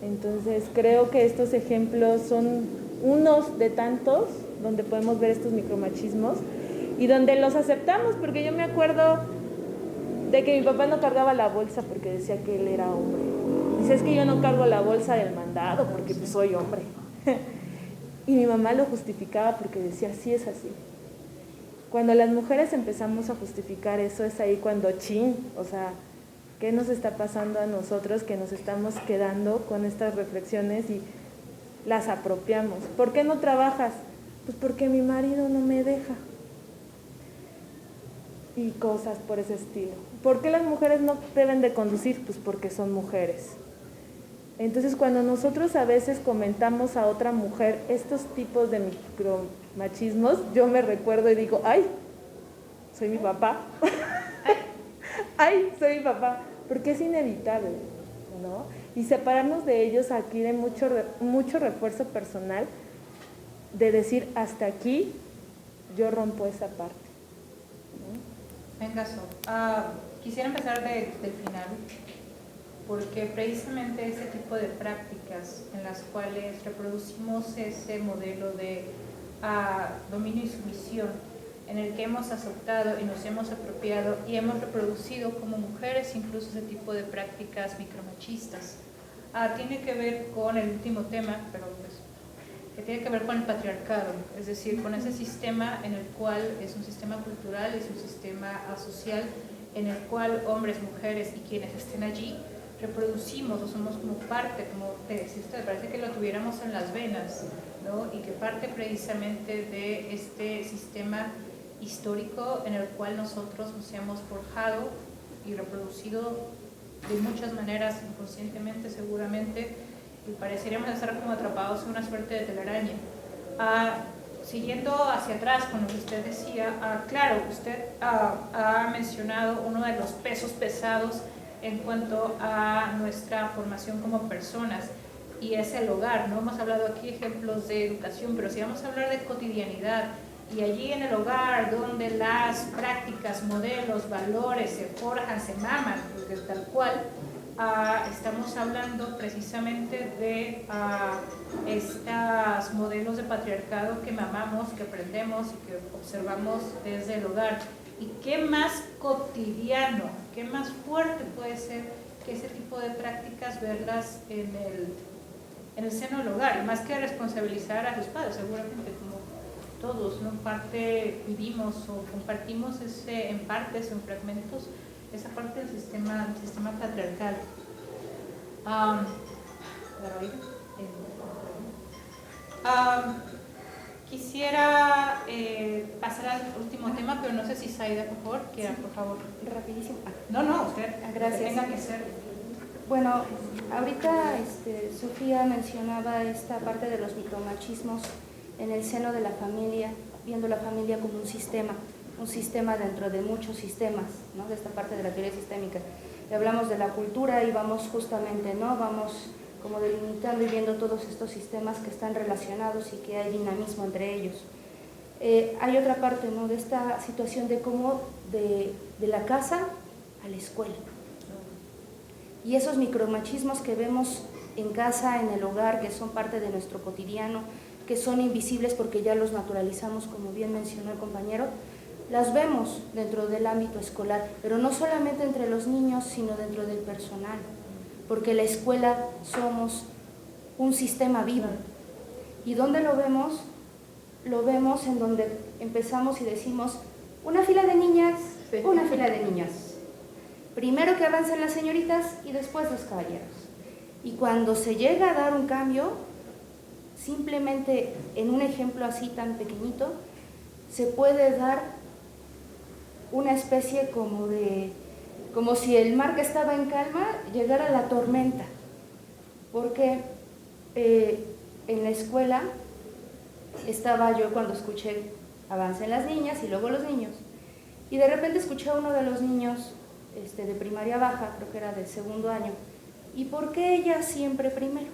Entonces creo que estos ejemplos son unos de tantos donde podemos ver estos micromachismos y donde los aceptamos, porque yo me acuerdo de que mi papá no cargaba la bolsa porque decía que él era hombre. Dice, es que yo no cargo la bolsa del mandado porque pues soy hombre. Y mi mamá lo justificaba porque decía, sí es así. Cuando las mujeres empezamos a justificar eso, es ahí cuando o sea, ¿qué nos está pasando a nosotros que nos estamos quedando con estas reflexiones y las apropiamos? ¿Por qué no trabajas? Pues porque mi marido no me deja. Y cosas por ese estilo. ¿Por qué las mujeres no deben de conducir? Pues porque son mujeres. Entonces, cuando nosotros a veces comentamos a otra mujer estos tipos de micromachismos, yo me recuerdo y digo, ¡ay! Soy mi papá. ¡Ay! Soy mi papá. Porque es inevitable, ¿no? Y separarnos de ellos aquí de mucho refuerzo personal, de decir, hasta aquí yo rompo esa parte. Venga, quisiera empezar del final, porque precisamente ese tipo de prácticas en las cuales reproducimos ese modelo de dominio y sumisión en el que hemos aceptado y nos hemos apropiado y hemos reproducido como mujeres incluso ese tipo de prácticas micromachistas. Tiene que ver con el último tema, pero pues, que tiene que ver con el patriarcado, es decir, con ese sistema en el cual es un sistema cultural, es un sistema social, en el cual hombres, mujeres y quienes estén allí reproducimos o somos como parte, como te decía usted, parece que lo tuviéramos en las venas, ¿no? Y que parte precisamente de este sistema histórico en el cual nosotros nos hemos forjado y reproducido de muchas maneras, inconscientemente seguramente, y pareceríamos estar como atrapados en una suerte de telaraña. Siguiendo hacia atrás con lo que usted decía, claro, usted ha mencionado uno de los pesos pesados en cuanto a nuestra formación como personas, y es el hogar, ¿no? Hemos hablado aquí ejemplos de educación, pero si vamos a hablar de cotidianidad, y allí en el hogar donde las prácticas, modelos, valores se forjan, se maman, porque tal cual, estamos hablando precisamente de estos modelos de patriarcado que mamamos, que aprendemos y que observamos desde el hogar. ¿Y qué más cotidiano, qué más fuerte puede ser que ese tipo de prácticas verlas en el seno del hogar? Y más que responsabilizar a los padres, seguramente como todos, ¿no? En parte vivimos o compartimos en partes o en fragmentos esa parte del sistema patriarcal. Quisiera pasar al último tema, pero no sé si Zaida, por favor, quiera, por favor. Rapidísimo. No, usted. Gracias. Tenga que ser. Bueno, ahorita Sofía mencionaba esta parte de los micromachismos en el seno de la familia, viendo la familia como un sistema dentro de muchos sistemas, ¿no? De esta parte de la teoría sistémica. Y hablamos de la cultura y vamos justamente, ¿no? Vamos como delimitando y viendo todos estos sistemas que están relacionados y que hay dinamismo entre ellos. Hay otra parte, ¿no? De esta situación de cómo de la casa a la escuela. Y esos micromachismos que vemos en casa, en el hogar, que son parte de nuestro cotidiano, que son invisibles porque ya los naturalizamos, como bien mencionó el compañero, las vemos dentro del ámbito escolar, pero no solamente entre los niños, sino dentro del personal, porque la escuela somos un sistema vivo. ¿Y dónde lo vemos? Lo vemos en donde empezamos y decimos, una fila de niñas, una fila de niños. Primero que avancen las señoritas y después los caballeros. Y cuando se llega a dar un cambio, simplemente en un ejemplo así tan pequeñito, se puede dar una especie como si el mar que estaba en calma llegara a la tormenta, porque en la escuela estaba yo cuando escuché avancen las niñas y luego los niños, y de repente escuché a uno de los niños de primaria baja, creo que era del segundo año, ¿y por qué ella siempre primero?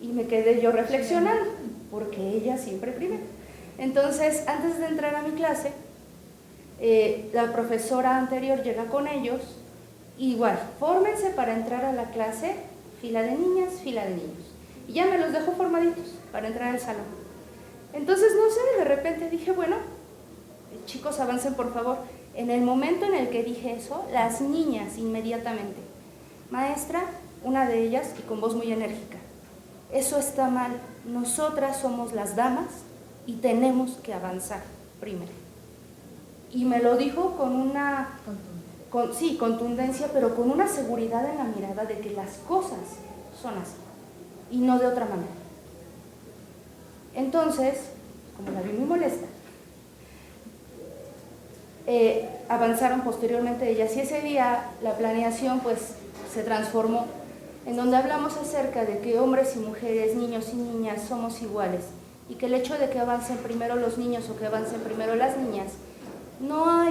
Y me quedé yo reflexionando, ¿por qué ella siempre primero? Entonces, antes de entrar a mi clase, la profesora anterior llega con ellos, igual, fórmense para entrar a la clase, fila de niñas, fila de niños. Y ya me los dejó formaditos para entrar al salón. Entonces, no sé, de repente dije, bueno, chicos, avancen por favor. En el momento en el que dije eso, las niñas inmediatamente, maestra, una de ellas, y con voz muy enérgica, eso está mal, nosotras somos las damas y tenemos que avanzar primero. Y me lo dijo con una contundencia, pero con una seguridad en la mirada de que las cosas son así y no de otra manera. Entonces, como la vi muy molesta, avanzaron posteriormente ellas y ese día la planeación pues se transformó en donde hablamos acerca de que hombres y mujeres, niños y niñas somos iguales y que el hecho de que avancen primero los niños o que avancen primero las niñas no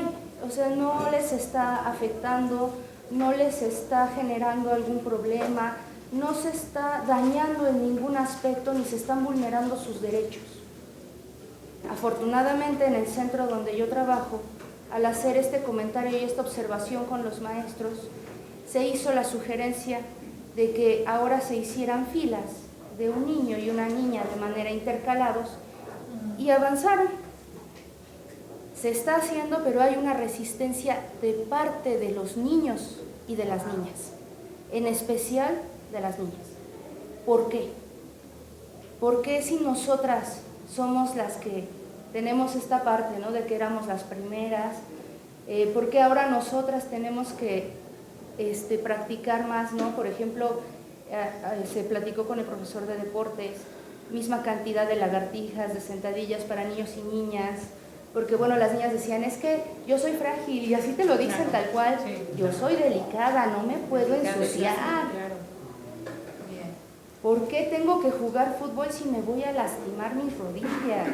les está afectando, no les está generando algún problema, no se está dañando en ningún aspecto ni se están vulnerando sus derechos. Afortunadamente en el centro donde yo trabajo, al hacer este comentario y esta observación con los maestros, se hizo la sugerencia de que ahora se hicieran filas de un niño y una niña de manera intercalados y avanzaron. Se está haciendo, pero hay una resistencia de parte de los niños y de las niñas, en especial de las niñas. ¿Por qué? ¿Por qué si nosotras somos las que tenemos esta parte, ¿no?, de que éramos las primeras? ¿Por qué ahora nosotras tenemos que practicar más, ¿no? Por ejemplo, se platicó con el profesor de deportes, misma cantidad de lagartijas, de sentadillas para niños y niñas, porque bueno, las niñas decían, es que yo soy frágil, y así te lo dicen tal cual, yo soy delicada, no me puedo ensuciar. ¿Por qué tengo que jugar fútbol si me voy a lastimar mis rodillas?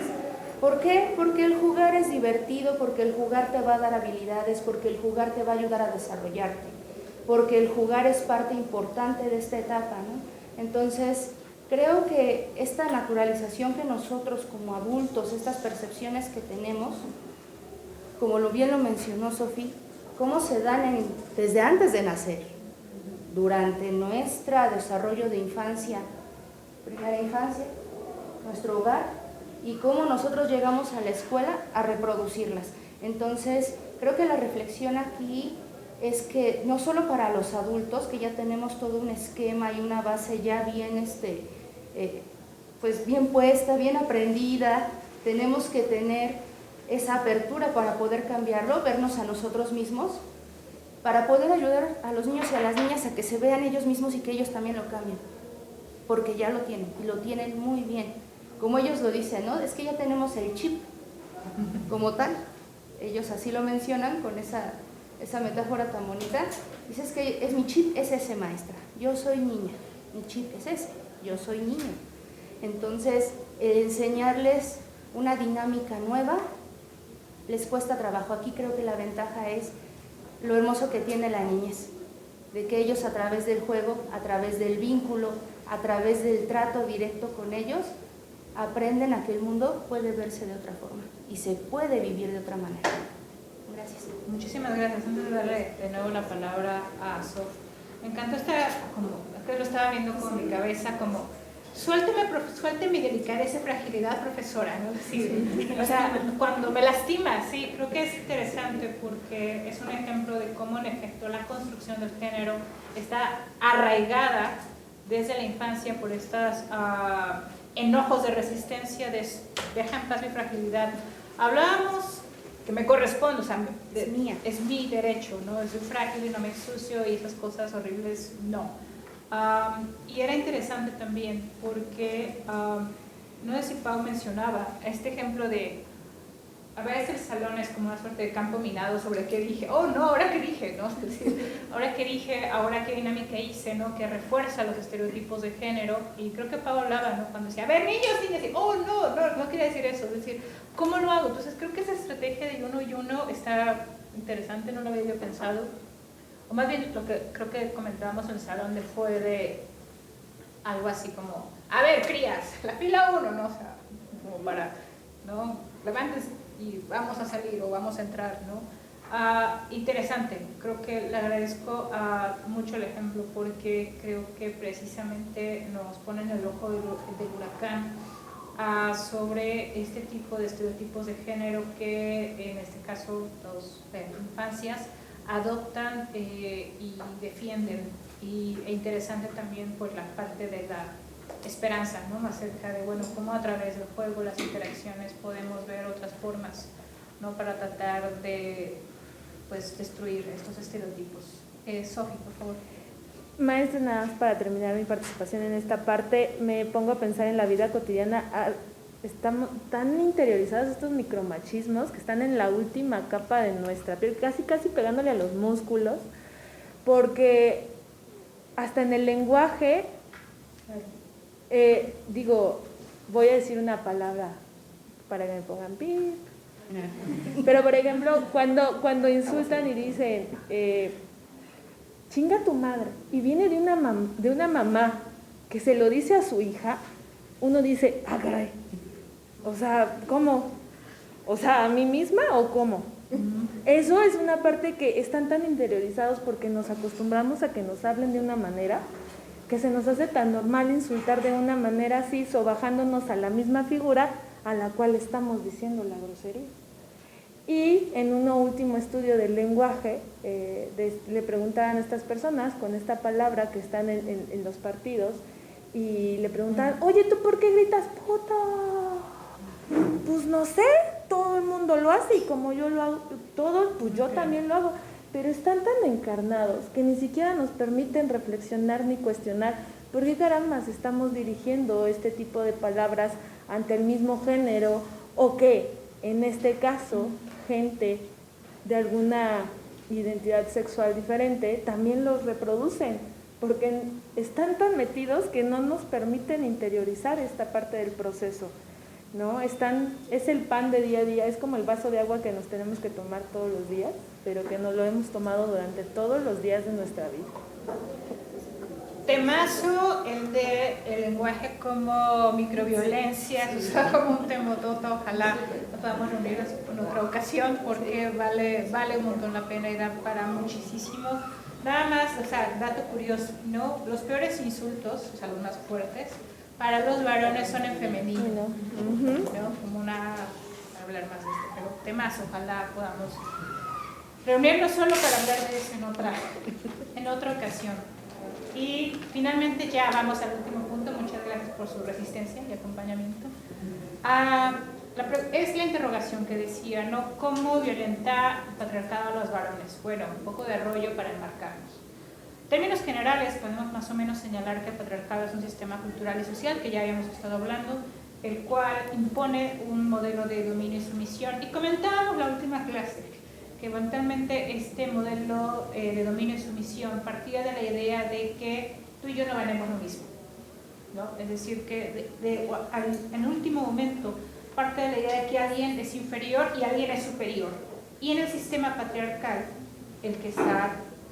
¿Por qué? Porque el jugar es divertido, porque el jugar te va a dar habilidades, porque el jugar te va a ayudar a desarrollarte, porque el jugar es parte importante de esta etapa, ¿no? Entonces, creo que esta naturalización que nosotros como adultos, estas percepciones que tenemos, como bien lo mencionó Sofía, cómo se dan desde antes de nacer, durante nuestro desarrollo de infancia, primera infancia, nuestro hogar, y cómo nosotros llegamos a la escuela a reproducirlas. Entonces, creo que la reflexión aquí es que no solo para los adultos, que ya tenemos todo un esquema y una base ya bien, pues bien puesta, bien aprendida, tenemos que tener esa apertura para poder cambiarlo, vernos a nosotros mismos, para poder ayudar a los niños y a las niñas a que se vean ellos mismos y que ellos también lo cambien, porque ya lo tienen, y lo tienen muy bien. Como ellos lo dicen, ¿no? Es que ya tenemos el chip como tal, ellos así lo mencionan con esa metáfora tan bonita. Dices que es mi chip, es ese, maestra, yo soy niña, mi chip es ese, yo soy niño. Entonces, enseñarles una dinámica nueva les cuesta trabajo. Aquí creo que la ventaja es lo hermoso que tiene la niñez, de que ellos a través del juego, a través del vínculo, a través del trato directo con ellos, aprenden a que el mundo puede verse de otra forma y se puede vivir de otra manera. Gracias. Muchísimas gracias. Antes de darle de nuevo la palabra a Sof, me encantó que lo estaba viendo con mi cabeza, como suélteme mi delicadeza y fragilidad, profesora, ¿no? Sí, o sea, cuando me lastima, sí, creo que es interesante porque es un ejemplo de cómo en efecto la construcción del género está arraigada desde la infancia por estos enojos de resistencia, deja en paz mi fragilidad. Hablábamos que me corresponde, o sea, es mi derecho, ¿no? Soy frágil y no me ensucio y esas cosas horribles, no. Y era interesante también porque, no sé si Pau mencionaba, este ejemplo de, a veces el salón es como una suerte de campo minado sobre qué dije, oh no, ahora qué dije, ¿no? Es decir, ahora qué dije, ahora qué dinámica hice, ¿no? Que refuerza los estereotipos de género, y creo que Pau hablaba, ¿no? Cuando decía, a ver, niños, niñas, y, oh no quería decir eso, es decir, ¿cómo lo hago? Entonces creo que esa estrategia de uno y uno está interesante, no lo había yo pensado. o más bien lo que creo que comentábamos en el salón fue de algo así como, a ver, crías, la fila 1, ¿no? O sea, como para, ¿no? Levantes y vamos a salir o vamos a entrar, ¿no? Interesante, creo que le agradezco mucho el ejemplo porque creo que precisamente nos pone en el ojo del huracán sobre este tipo de estereotipos de género que en este caso los infancias adoptan y defienden, e interesante también pues la parte de la esperanza, ¿no? Acerca de, bueno, cómo a través del juego, las interacciones podemos ver otras formas, ¿no? Para tratar de pues destruir estos estereotipos. Sofi, por favor. Maestra, nada más para terminar mi participación en esta parte, me pongo a pensar en la vida cotidiana. Estamos tan interiorizados estos micromachismos que están en la última capa de nuestra piel, casi pegándole a los músculos, porque hasta en el lenguaje, voy a decir una palabra para que me pongan pip, pero por ejemplo, cuando insultan y dicen chinga tu madre, y viene de una mamá que se lo dice a su hija, uno dice, caray, o sea, ¿cómo? O sea, ¿a mí misma o cómo? Eso es una parte que están tan interiorizados porque nos acostumbramos a que nos hablen de una manera que se nos hace tan normal insultar de una manera así, sobajándonos a la misma figura a la cual estamos diciendo la grosería. Y en un último estudio del lenguaje, le preguntaban a estas personas con esta palabra que están en los partidos, y le preguntaban, oye, ¿tú por qué gritas puta? Pues no sé, todo el mundo lo hace y como yo lo hago, todos, pues yo también lo hago. Pero están tan encarnados que ni siquiera nos permiten reflexionar ni cuestionar por qué carambas estamos dirigiendo este tipo de palabras ante el mismo género, o que en este caso gente de alguna identidad sexual diferente también los reproducen, porque están tan metidos que no nos permiten interiorizar esta parte del proceso, ¿no? Es el pan de día a día, es como el vaso de agua que nos tenemos que tomar todos los días, pero que no lo hemos tomado durante todos los días de nuestra vida. Temazo, el de el lenguaje como microviolencia, o sea, como un temototo. Ojalá nos podamos reunir en otra ocasión porque vale un montón la pena y da para muchísimo. Nada más, o sea, dato curioso, ¿no? Los peores insultos, o sea, los más fuertes, para los varones son en femenino, ¿no? Como para hablar más de esto, pero temazo, ojalá podamos reunirnos solo para hablar de eso en otra ocasión. Y finalmente ya vamos al último punto. Muchas gracias por su resistencia y acompañamiento. Es la interrogación que decía, ¿no? ¿Cómo violenta el patriarcado a los varones? Bueno, un poco de rollo para enmarcarnos. En términos generales, podemos más o menos señalar que el patriarcado es un sistema cultural y social, que ya habíamos estado hablando, el cual impone un modelo de dominio y sumisión. Y comentábamos la última clase que eventualmente este modelo de dominio y sumisión partía de la idea de que tú y yo no valemos lo mismo, ¿no? Es decir, que en último momento parte de la idea de que alguien es inferior y alguien es superior. Y en el sistema patriarcal, el que está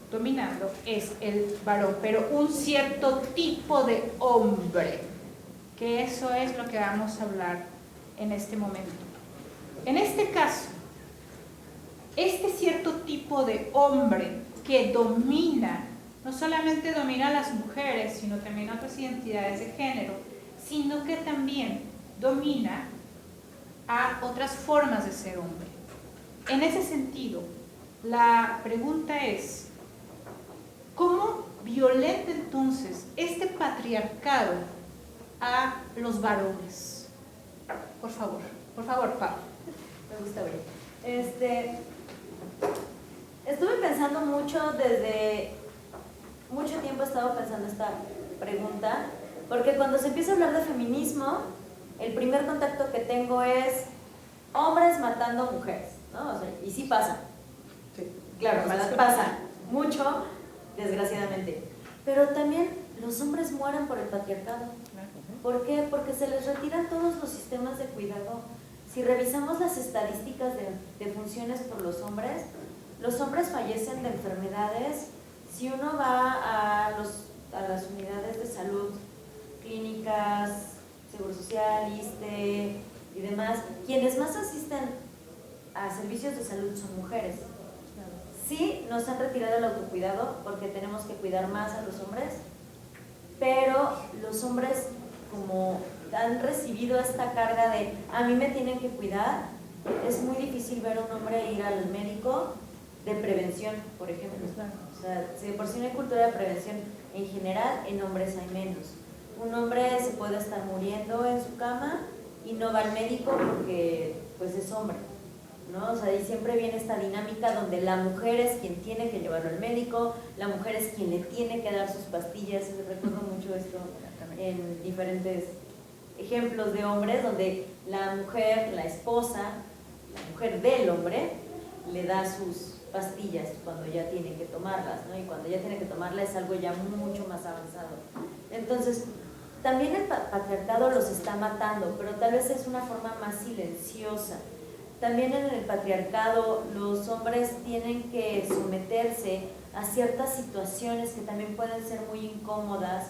dominando es el varón, pero un cierto tipo de hombre, que eso es lo que vamos a hablar en este momento. En este caso, este cierto tipo de hombre que domina, no solamente domina a las mujeres, sino también a otras identidades de género, sino que también domina a otras formas de ser hombre. En ese sentido, la pregunta es, ¿cómo violenta entonces este patriarcado a los varones? Por favor, Pablo. Me gusta ver. Estuve pensando mucho, desde mucho tiempo he estado pensando esta pregunta, porque cuando se empieza a hablar de feminismo, el primer contacto que tengo es hombres matando mujeres, ¿no? O sea, y sí pasa. Sí. Claro, pasa mucho, desgraciadamente. Pero también los hombres mueren por el patriarcado. ¿Por qué? Porque se les retiran todos los sistemas de cuidado. Si revisamos las estadísticas de funciones por los hombres fallecen de enfermedades Si uno va a las unidades de salud, clínicas, Seguro Social, ISSSTE y demás, quienes más asisten a servicios de salud son mujeres. Sí, nos han retirado el autocuidado porque tenemos que cuidar más a los hombres, pero los hombres, como han recibido esta carga de a mí me tienen que cuidar, es muy difícil ver a un hombre ir al médico de prevención, por ejemplo. O sea, si de por sí no hay cultura de prevención en general, en hombres hay menos. Un hombre se puede estar muriendo en su cama y no va al médico porque pues es hombre, ¿no? O sea, y siempre viene esta dinámica donde la mujer es quien tiene que llevarlo al médico, la mujer es quien le tiene que dar sus pastillas. Recuerdo mucho esto en diferentes ejemplos de hombres donde la mujer, la esposa, la mujer del hombre, le da sus pastillas cuando ya tiene que tomarlas, ¿no? Y cuando ya tiene que tomarlas es algo ya mucho más avanzado. Entonces, también el patriarcado los está matando, pero tal vez es una forma más silenciosa. También en el patriarcado los hombres tienen que someterse a ciertas situaciones que también pueden ser muy incómodas,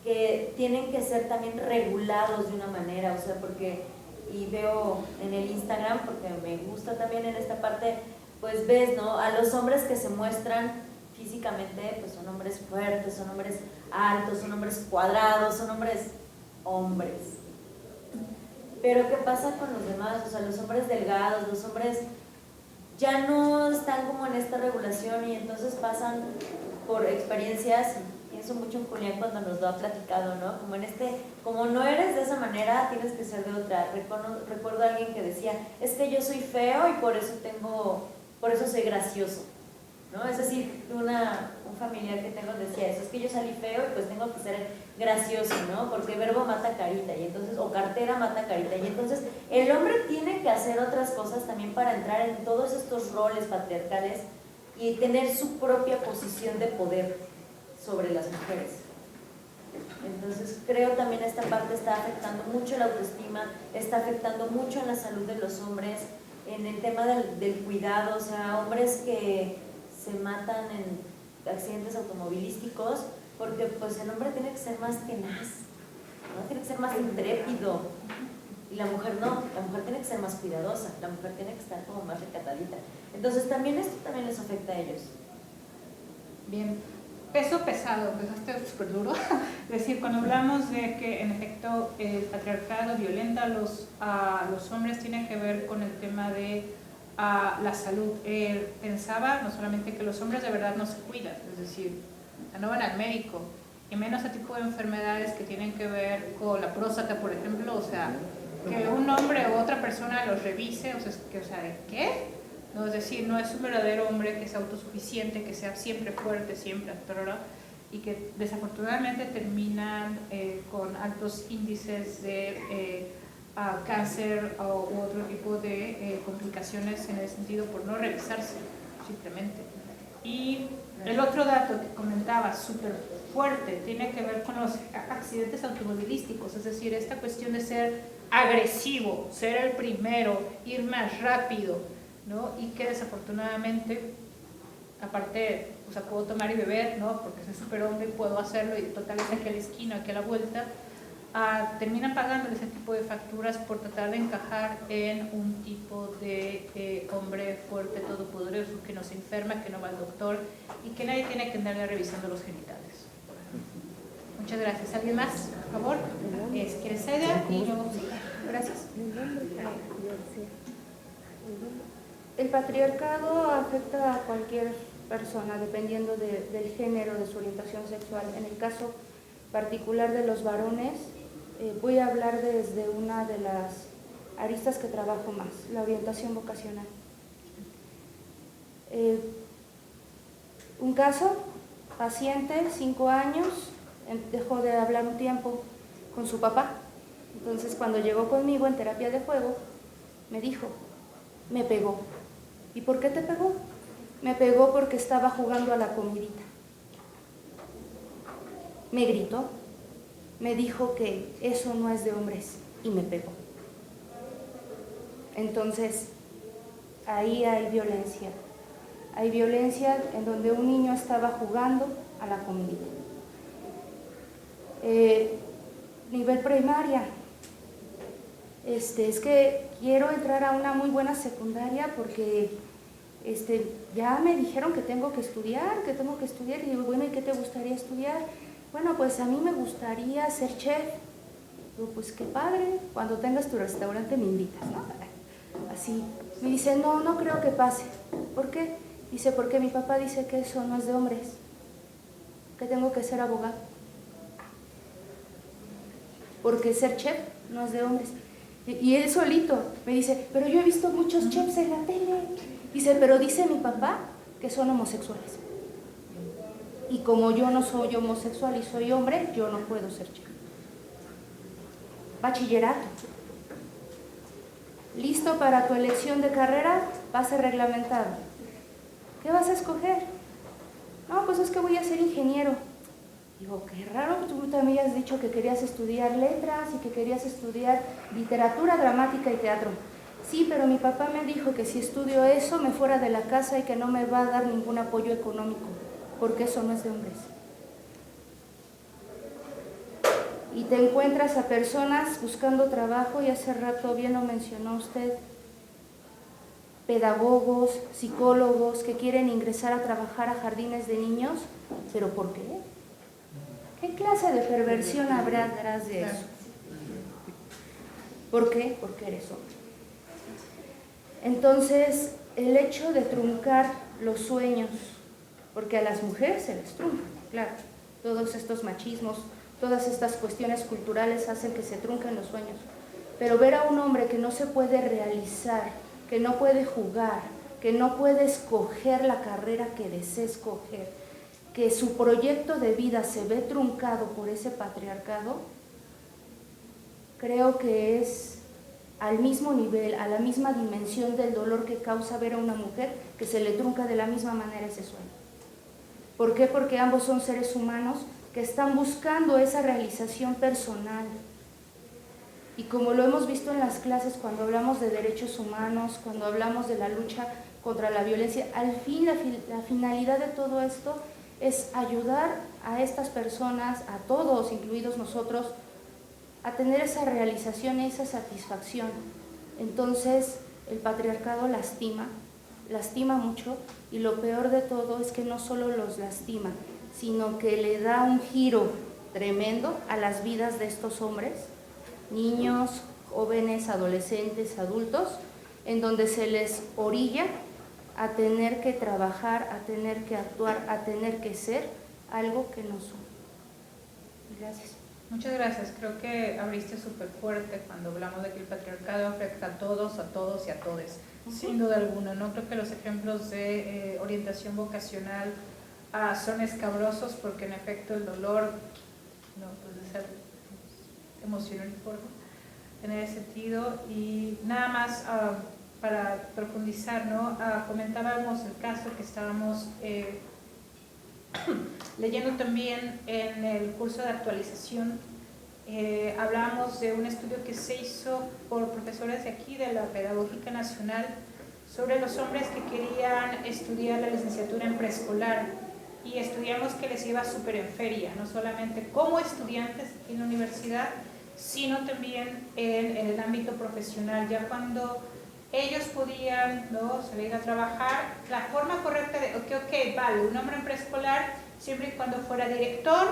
que tienen que ser también regulados de una manera, o sea, porque, y veo en el Instagram, porque me gusta también en esta parte, pues ves, ¿no? A los hombres que se muestran físicamente, pues son hombres fuertes, son hombres altos, son hombres cuadrados, son hombres. Pero ¿qué pasa con los demás? O sea, los hombres delgados, los hombres ya no están como en esta regulación y entonces pasan por experiencias. Pienso mucho en Julián cuando nos lo ha platicado, ¿no? Como no eres de esa manera, tienes que ser de otra. Recuerdo a alguien que decía, es que yo soy feo y por eso soy gracioso, ¿no? Es decir, un familiar que tengo decía eso, es que yo salí feo y pues tengo que ser gracioso, ¿no? Porque verbo mata carita, y entonces, o cartera mata carita, y entonces el hombre tiene que hacer otras cosas también para entrar en todos estos roles patriarcales y tener su propia posición de poder sobre las mujeres. Entonces creo también esta parte está afectando mucho la autoestima, está afectando mucho en la salud de los hombres, en el tema del cuidado, o sea, hombres que se matan en accidentes automovilísticos porque pues el hombre tiene que ser más tenaz, ¿no? Tiene que ser más intrépido, y la mujer no, la mujer tiene que ser más cuidadosa, la mujer tiene que estar como más recatadita. Entonces también esto también les afecta a ellos. Bien, peso pesado, empezaste súper duro. Es decir, cuando hablamos de que en efecto el patriarcado violenta a los hombres, tiene que ver con el tema de la salud. Pensaba no solamente que los hombres de verdad no se cuidan, es decir, no van al médico, y menos a tipo de enfermedades que tienen que ver con la próstata, por ejemplo, o sea, que un hombre u otra persona los revise, o sea, ¿qué? No, es decir, no es un verdadero hombre que sea autosuficiente, que sea siempre fuerte, siempre, y que desafortunadamente terminan con altos índices de cáncer u otro tipo de complicaciones en ese sentido por no revisarse, simplemente. Y el otro dato que comentaba, súper fuerte, tiene que ver con los accidentes automovilísticos, es decir, esta cuestión de ser agresivo, ser el primero, ir más rápido, ¿no? Y que desafortunadamente, aparte, o sea, puedo tomar y beber, ¿no? Porque soy súper hombre y puedo hacerlo, y total es aquí a la esquina, aquí a la vuelta, terminan pagando ese tipo de facturas por tratar de encajar en un tipo de hombre fuerte, todopoderoso, que no se enferma, que no va al doctor y que nadie tiene que andarle revisando los genitales. Muchas gracias. ¿Alguien más, por favor? ¿Quieres Saida? Y luego gracias. El patriarcado afecta a cualquier persona dependiendo del género, de su orientación sexual. En el caso particular de los varones, voy a hablar desde una de las aristas que trabajo más, la orientación vocacional. Un caso, paciente, 5 años, dejó de hablar un tiempo con su papá. Entonces, cuando llegó conmigo en terapia de juego, me dijo, me pegó. ¿Y por qué te pegó? Me pegó porque estaba jugando a la comidita. Me gritó, me dijo que eso no es de hombres y me pegó. Entonces, ahí hay violencia. hay violencia en donde un niño estaba jugando a la comidita. Nivel primaria, es que quiero entrar a una muy buena secundaria porque ya me dijeron que tengo que estudiar, y digo, bueno, ¿y qué te gustaría estudiar? Bueno, pues a mí me gustaría ser chef. Digo, pues qué padre, cuando tengas tu restaurante me invitas, ¿no? Así. Me dice, no creo que pase. ¿Por qué? Dice, porque mi papá dice que eso no es de hombres, que tengo que ser abogado. Porque ser chef no es de hombres. Y él solito me dice, pero yo he visto muchos chefs en la tele. Dice, pero dice mi papá que son homosexuales. Y como yo no soy homosexual y soy hombre, yo no puedo ser chef. Bachillerato. ¿Listo para tu elección de carrera? Va a ser reglamentado. ¿Qué vas a escoger? No, pues es que voy a ser ingeniero. Digo, qué raro, tú también has dicho que querías estudiar letras y que querías estudiar literatura, dramática y teatro. Sí, pero mi papá me dijo que si estudio eso me fuera de la casa y que no me va a dar ningún apoyo económico, porque eso no es de hombres. Y te encuentras a personas buscando trabajo, y hace rato bien lo mencionó usted, pedagogos, psicólogos que quieren ingresar a trabajar a jardines de niños, ¿pero por qué? ¿Qué clase de perversión habrá detrás de eso? ¿Por qué? Porque eres hombre. Entonces, el hecho de truncar los sueños, porque a las mujeres se les truncan, claro, todos estos machismos, todas estas cuestiones culturales hacen que se trunquen los sueños, pero ver a un hombre que no se puede realizar, que no puede jugar, que no puede escoger la carrera que desea escoger, que su proyecto de vida se ve truncado por ese patriarcado, creo que es al mismo nivel, a la misma dimensión del dolor que causa ver a una mujer que se le trunca de la misma manera ese sueño. ¿Por qué? Porque ambos son seres humanos que están buscando esa realización personal. Y como lo hemos visto en las clases cuando hablamos de derechos humanos, cuando hablamos de la lucha contra la violencia, al fin la finalidad de todo esto es ayudar a estas personas, a todos, incluidos nosotros, a tener esa realización, esa satisfacción. Entonces, el patriarcado lastima mucho, y lo peor de todo es que no solo los lastima, sino que le da un giro tremendo a las vidas de estos hombres, niños, jóvenes, adolescentes, adultos, en donde se les orilla a tener que trabajar, a tener que actuar, a tener que ser algo que no son. Gracias. Muchas gracias. Creo que abriste súper fuerte cuando hablamos de que el patriarcado afecta a todos y a todes, sin duda alguna, ¿no? Creo que los ejemplos de orientación vocacional son escabrosos, porque en efecto el dolor no puede ser emocional en ese sentido. Y nada más para profundizar, ¿no? Comentábamos el caso que estábamos leyendo también en el curso de actualización. Hablábamos de un estudio que se hizo por profesores de aquí, de la Pedagógica Nacional, sobre los hombres que querían estudiar la licenciatura en preescolar, y estudiamos que les iba súper en feria, no solamente como estudiantes en la universidad, sino también en el ámbito profesional. Ya cuando ellos podían, ¿no?, salir a trabajar, la forma correcta de, ok, vale, un hombre en preescolar, siempre y cuando fuera director,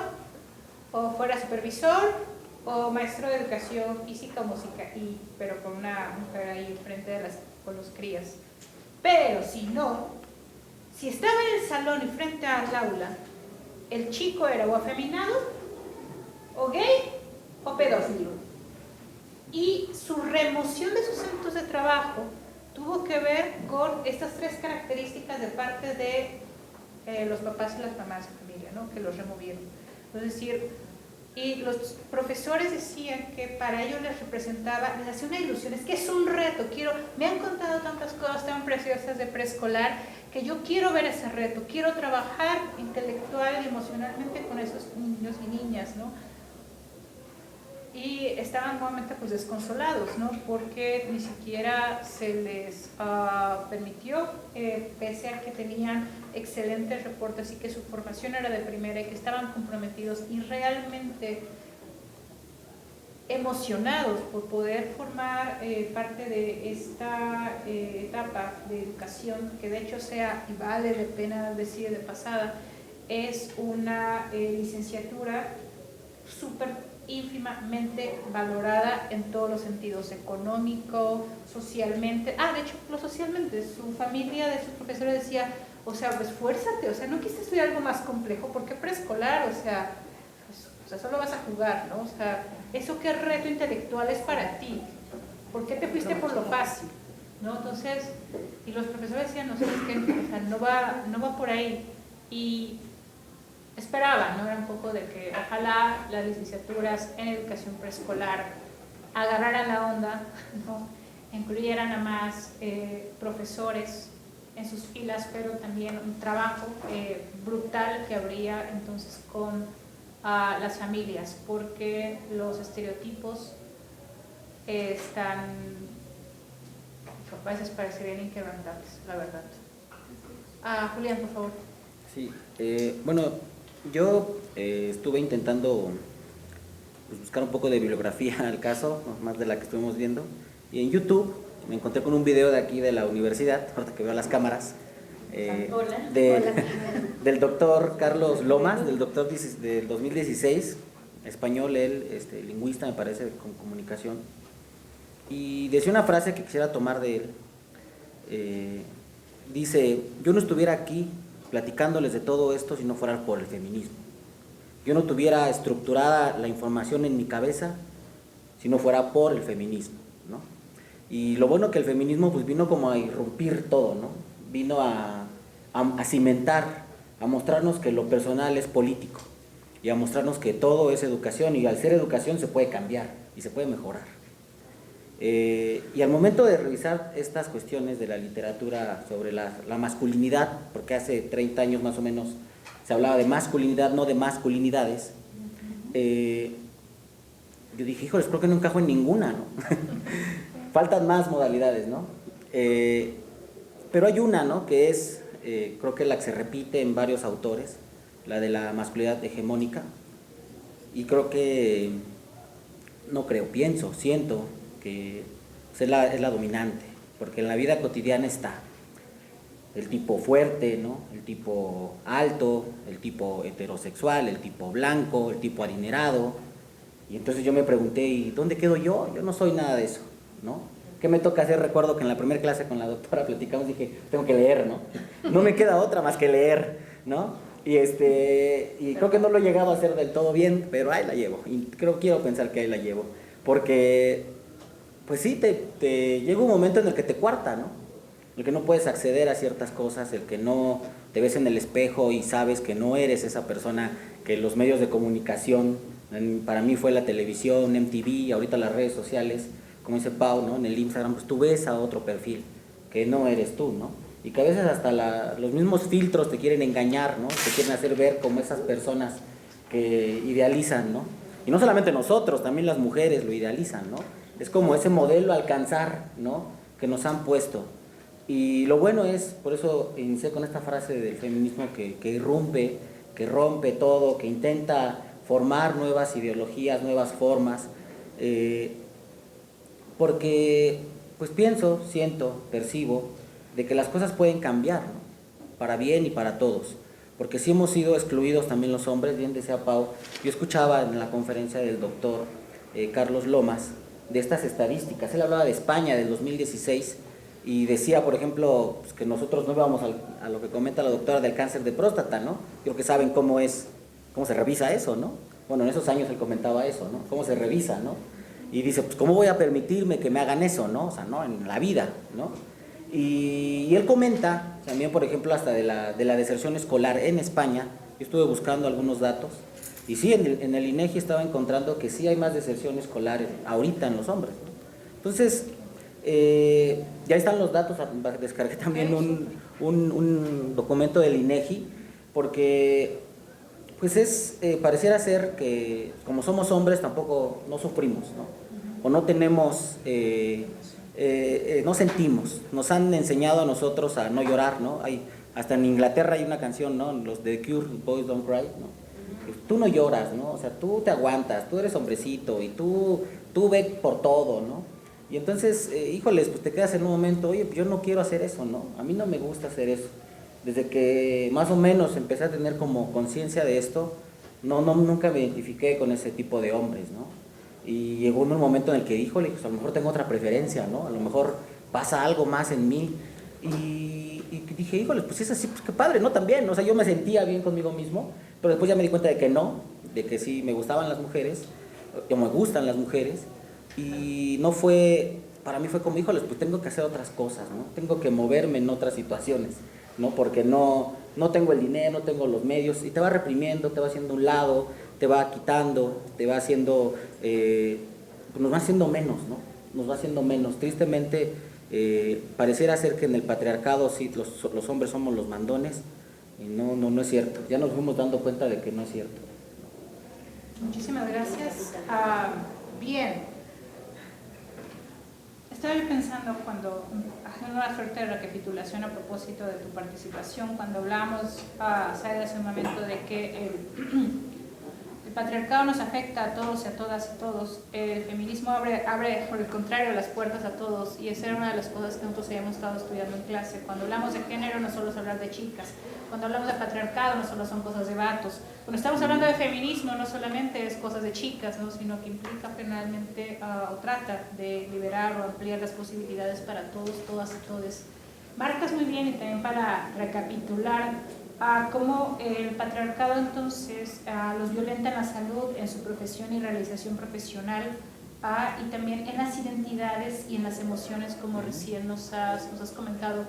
o fuera supervisor, o maestro de educación física o música, pero con una mujer ahí frente con los crías. Pero si no, si estaba en el salón y frente al aula, el chico era o afeminado, o gay, o pedófilo. Y su remoción de sus centros de trabajo tuvo que ver con estas tres características de parte de los papás y las mamás de familia, ¿no?, que los removieron. Es decir, y los profesores decían que para ellos les representaba, les hacía una ilusión, es que es un reto, me han contado tantas cosas tan preciosas de preescolar, que yo quiero ver ese reto, quiero trabajar intelectual y emocionalmente con esos niños y niñas, ¿no? y estaban nuevamente pues desconsolados, ¿no? Porque ni siquiera se les permitió, pese a que tenían excelentes reportes y que su formación era de primera y que estaban comprometidos y realmente emocionados por poder formar parte de esta etapa de educación, que de hecho sea, y vale la pena decir de pasada, es una licenciatura súper ínfimamente valorada en todos los sentidos, económico, socialmente. De hecho, lo socialmente, su familia de sus profesores decía, o sea, pues esfuérzate, o sea, no quisiste estudiar algo más complejo, ¿por qué preescolar? O sea, solo vas a jugar, ¿no? O sea, eso qué reto intelectual es para ti, ¿por qué te fuiste por lo fácil? ¿No? Entonces, y los profesores decían, no sabes qué, o sea, no va por ahí, y esperaban, ¿no? Era un poco de que ojalá las licenciaturas en educación preescolar agarraran la onda, ¿no? Incluyeran a más profesores en sus filas, pero también un trabajo brutal que habría entonces con las familias, porque los estereotipos están, a veces parecerían inquebrantables, la verdad. Julián, por favor. Sí, bueno, yo estuve intentando pues, buscar un poco de bibliografía al caso, más de la que estuvimos viendo, y en YouTube me encontré con un video de aquí de la universidad, ahorita que veo las cámaras, del doctor Carlos Lomas, del 2016, español, él, lingüista me parece, con comunicación, y decía una frase que quisiera tomar de él. Dice, yo no estuviera aquí platicándoles de todo esto si no fuera por el feminismo. Yo no tuviera estructurada la información en mi cabeza si no fuera por el feminismo, ¿no? Y lo bueno que el feminismo pues vino como a irrumpir todo, ¿no? Vino a cimentar, a mostrarnos que lo personal es político y a mostrarnos que todo es educación, y al ser educación se puede cambiar y se puede mejorar. Y al momento de revisar estas cuestiones de la literatura sobre la masculinidad, porque hace 30 años más o menos se hablaba de masculinidad, no de masculinidades, yo dije, híjoles, creo que no encajo en ninguna, ¿no? Faltan más modalidades, ¿no? Pero hay una, ¿no? Que es, creo que la que se repite en varios autores, la de la masculinidad hegemónica, y creo que, siento que es la dominante, porque en la vida cotidiana está el tipo fuerte, ¿no? El tipo alto, el tipo heterosexual, el tipo blanco, el tipo adinerado. Y entonces yo me pregunté, ¿y dónde quedo yo? Yo no soy nada de eso, ¿no? ¿Qué me toca hacer? Recuerdo que en la primera clase con la doctora platicamos y dije, tengo que leer, ¿no? No me queda otra más que leer, ¿no? Y creo que no lo he llegado a hacer del todo bien, pero ahí la llevo. Y quiero pensar que ahí la llevo, porque pues sí, te llega un momento en el que te cuarta, ¿no? El que no puedes acceder a ciertas cosas, el que no te ves en el espejo y sabes que no eres esa persona que los medios de comunicación, para mí fue la televisión, MTV, ahorita las redes sociales, como dice Pau, ¿no? En el Instagram, pues tú ves a otro perfil, que no eres tú, ¿no? Y que a veces hasta los mismos filtros te quieren engañar, ¿no? Te quieren hacer ver como esas personas que idealizan, ¿no? Y no solamente nosotros, también las mujeres lo idealizan, ¿no? Es como ese modelo a alcanzar, ¿no? Que nos han puesto. Y lo bueno es, por eso inicié con esta frase del feminismo que irrumpe, que rompe todo, que intenta formar nuevas ideologías, nuevas formas, porque pues pienso, siento, percibo de que las cosas pueden cambiar, ¿no? Para bien y para todos, porque si hemos sido excluidos también los hombres, bien decía Pau. Yo escuchaba en la conferencia del doctor Carlos Lomas de estas estadísticas. Él hablaba de España del 2016 y decía, por ejemplo, pues que nosotros no íbamos a lo que comenta la doctora del cáncer de próstata, ¿no? Creo que saben cómo se revisa eso, ¿no? Bueno, en esos años él comentaba eso, ¿no? Cómo se revisa, ¿no? Y dice, pues ¿cómo voy a permitirme que me hagan eso, ¿no? O sea, ¿no? En la vida, ¿no? Y él comenta también, por ejemplo, hasta de la deserción escolar en España. Yo estuve buscando algunos datos y sí, en el INEGI estaba encontrando que sí hay más deserción escolar ahorita en los hombres, ¿no? Entonces, ya están los datos, descargué también un documento del INEGI, porque Pues pareciera ser que como somos hombres tampoco no sufrimos, ¿no? O no tenemos, no sentimos. Nos han enseñado a nosotros a no llorar, ¿no? Hasta en Inglaterra hay una canción, ¿no? Los de The Cure, Boys Don't Cry, ¿no? Tú no lloras, ¿no? O sea, tú te aguantas, tú eres hombrecito y tú ve por todo, ¿no? Y entonces, híjoles, pues te quedas en un momento, oye, pues yo no quiero hacer eso, ¿no? A mí no me gusta hacer eso. Desde que más o menos empecé a tener como conciencia de esto, nunca me identifiqué con ese tipo de hombres, ¿no? Y llegó un momento en el que, híjole, pues a lo mejor tengo otra preferencia, ¿no? A lo mejor pasa algo más en mí. Y dije, híjole, pues es así, pues qué padre, ¿no? También, o sea, yo me sentía bien conmigo mismo, pero después ya me di cuenta de que no, de que sí me gustaban las mujeres, o me gustan las mujeres, y no fue, para mí fue como, híjoles, pues tengo que hacer otras cosas, ¿no? Tengo que moverme en otras situaciones, ¿no? Porque no tengo el dinero, no tengo los medios, y te va reprimiendo, te va haciendo un lado, te va quitando, te va haciendo, pues nos va haciendo menos, ¿no? Nos va haciendo menos. Tristemente, pareciera ser que en el patriarcado sí, los hombres somos los mandones, y no es cierto. Ya nos fuimos dando cuenta de que no es cierto. Muchísimas gracias. Bien. Estaba yo pensando cuando, haciendo una suerte de recapitulación a propósito de tu participación, cuando hablamos, Zaida, hace un momento de que el patriarcado nos afecta a todos y a todas y todos. El feminismo abre, por el contrario, las puertas a todos, y esa era una de las cosas que nosotros habíamos estado estudiando en clase. Cuando hablamos de género no solo es hablar de chicas, cuando hablamos de patriarcado no solo son cosas de vatos, cuando estamos hablando de feminismo no solamente es cosas de chicas, ¿no? Sino que implica finalmente o trata de liberar o ampliar las posibilidades para todos, todas y todes. Marcas muy bien, y también para recapitular cómo el patriarcado entonces los violenta en la salud, en su profesión y realización profesional, y también en las identidades y en las emociones, como recién nos has comentado.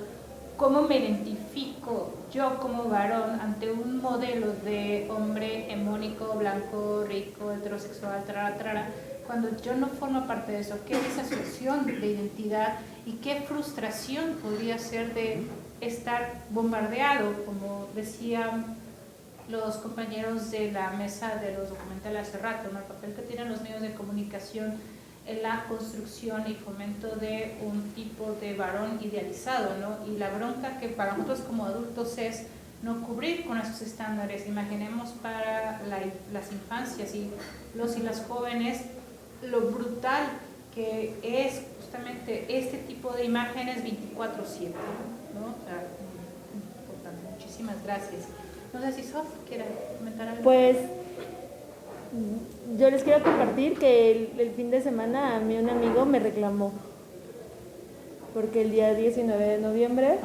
¿Cómo me identifico yo como varón ante un modelo de hombre hegemónico, blanco, rico, heterosexual, cuando yo no formo parte de eso? ¿Qué disociación de identidad y qué frustración podría ser de estar bombardeado, como decían los compañeros de la mesa de los documentales hace rato, ¿no? El papel que tienen los medios de comunicación en la construcción y fomento de un tipo de varón idealizado, ¿no? Y la bronca que para nosotros como adultos es no cubrir con esos estándares. Imaginemos para las infancias y los y las jóvenes lo brutal que es justamente este tipo de imágenes 24/7, ¿no? O sea, importante. Muchísimas gracias. No sé si Sof quiere comentar algo. Pues yo les quiero compartir que el fin de semana a mí un amigo me reclamó, porque el día 19 de noviembre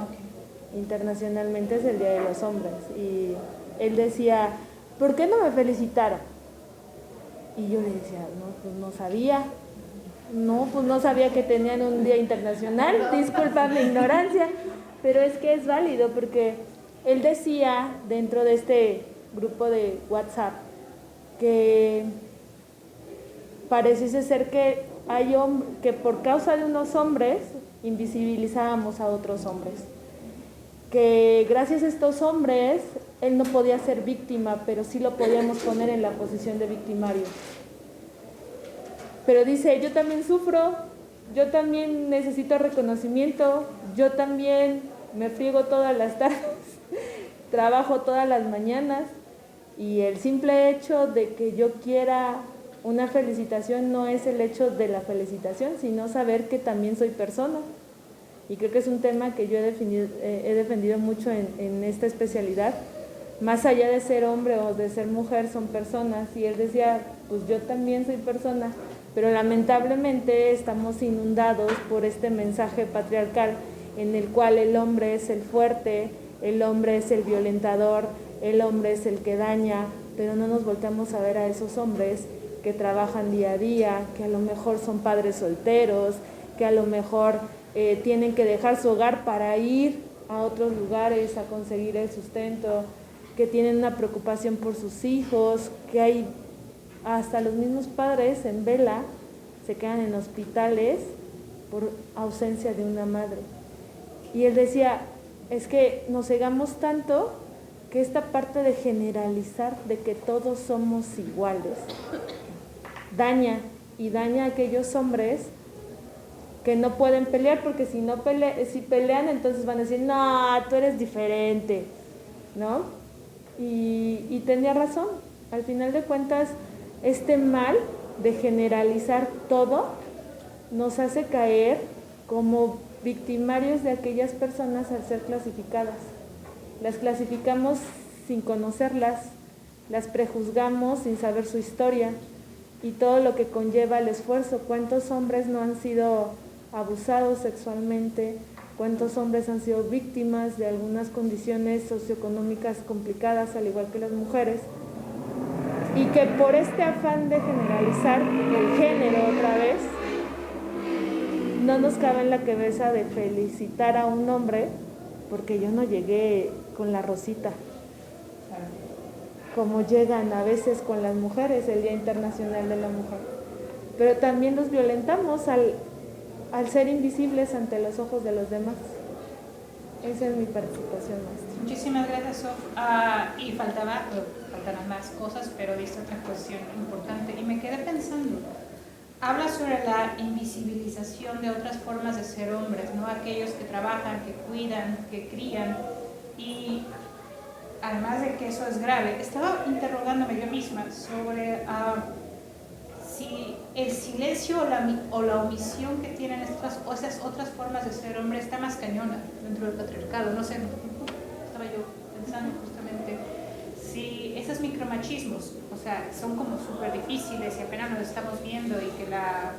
internacionalmente es el Día de los Hombres, y él decía, ¿por qué no me felicitaron? Y yo le decía, no, pues no sabía que tenían un día internacional, disculpa mi ignorancia, pero es que es válido, porque él decía dentro de este grupo de WhatsApp que pareciese ser que que por causa de unos hombres invisibilizábamos a otros hombres, que gracias a estos hombres él no podía ser víctima, pero sí lo podíamos poner en la posición de victimario. Pero dice, yo también sufro, yo también necesito reconocimiento, yo también me friego todas las tardes, trabajo todas las mañanas, y el simple hecho de que yo quiera una felicitación no es el hecho de la felicitación, sino saber que también soy persona. Y creo que es un tema que yo he defendido mucho en esta especialidad. Más allá de ser hombre o de ser mujer, son personas. Y él decía, pues yo también soy persona, pero lamentablemente estamos inundados por este mensaje patriarcal en el cual el hombre es el fuerte, el hombre es el violentador, el hombre es el que daña, pero no nos volteamos a ver a esos hombres que trabajan día a día, que a lo mejor son padres solteros, que a lo mejor tienen que dejar su hogar para ir a otros lugares a conseguir el sustento, que tienen una preocupación por sus hijos, que hay hasta los mismos padres en vela, se quedan en hospitales por ausencia de una madre. Y él decía, es que nos cegamos tanto que esta parte de generalizar, de que todos somos iguales, daña a aquellos hombres que no pueden pelear, porque si pelean, entonces van a decir, no, tú eres diferente, ¿no? Y tenía razón. Al final de cuentas, este mal de generalizar todo nos hace caer como victimarios de aquellas personas al ser clasificadas. Las clasificamos sin conocerlas, las prejuzgamos sin saber su historia y todo lo que conlleva el esfuerzo. ¿Cuántos hombres no han sido abusados sexualmente? ¿Cuántos hombres han sido víctimas de algunas condiciones socioeconómicas complicadas, al igual que las mujeres? Y que por este afán de generalizar el género otra vez, no nos cabe en la cabeza de felicitar a un hombre porque yo no llegué con la rosita, como llegan a veces con las mujeres, el Día Internacional de la Mujer. Pero también los violentamos al ser invisibles ante los ojos de los demás. Esa es mi participación, maestra. Muchísimas gracias, Sof. Y faltarán más cosas, pero viste otra cuestión importante. Y me quedé pensando, habla sobre la invisibilización de otras formas de ser hombres, ¿no? Aquellos que trabajan, que cuidan, que crían. Y además de que eso es grave, estaba interrogándome yo misma sobre si el silencio o la omisión que tienen esas otras formas de ser hombre está más cañona dentro del patriarcado. No sé, estaba yo pensando justamente si esos micromachismos, o sea, son como súper difíciles y apenas nos estamos viendo, y que las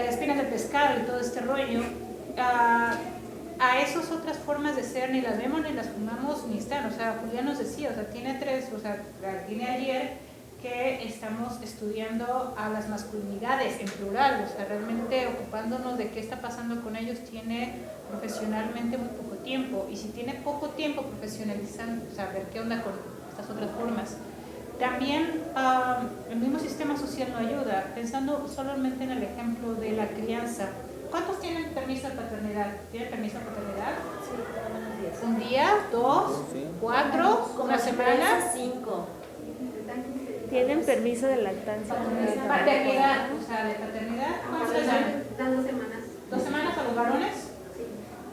espinas del pescado y todo este rollo, a esas otras formas de ser ni las vemos ni las fumamos ni están. O sea, Julián nos decía, o sea, tiene ayer que estamos estudiando a las masculinidades en plural, o sea, realmente ocupándonos de qué está pasando con ellos. Tiene profesionalmente muy poco tiempo, y si tiene poco tiempo profesionalizando, o sea, ver qué onda con estas otras formas. También el mismo sistema social no ayuda, pensando solamente en el ejemplo de la crianza. ¿Cuántos tienen permiso de paternidad? ¿Tienen permiso de paternidad? Sí, ¿Un día? ¿2? Sí. ¿4? ¿Una semana? 5. ¿Tienen permiso de lactancia? Paternidad, o sea, de paternidad, ¿cuántos les dan? Dan 2 semanas. 2 semanas a los varones.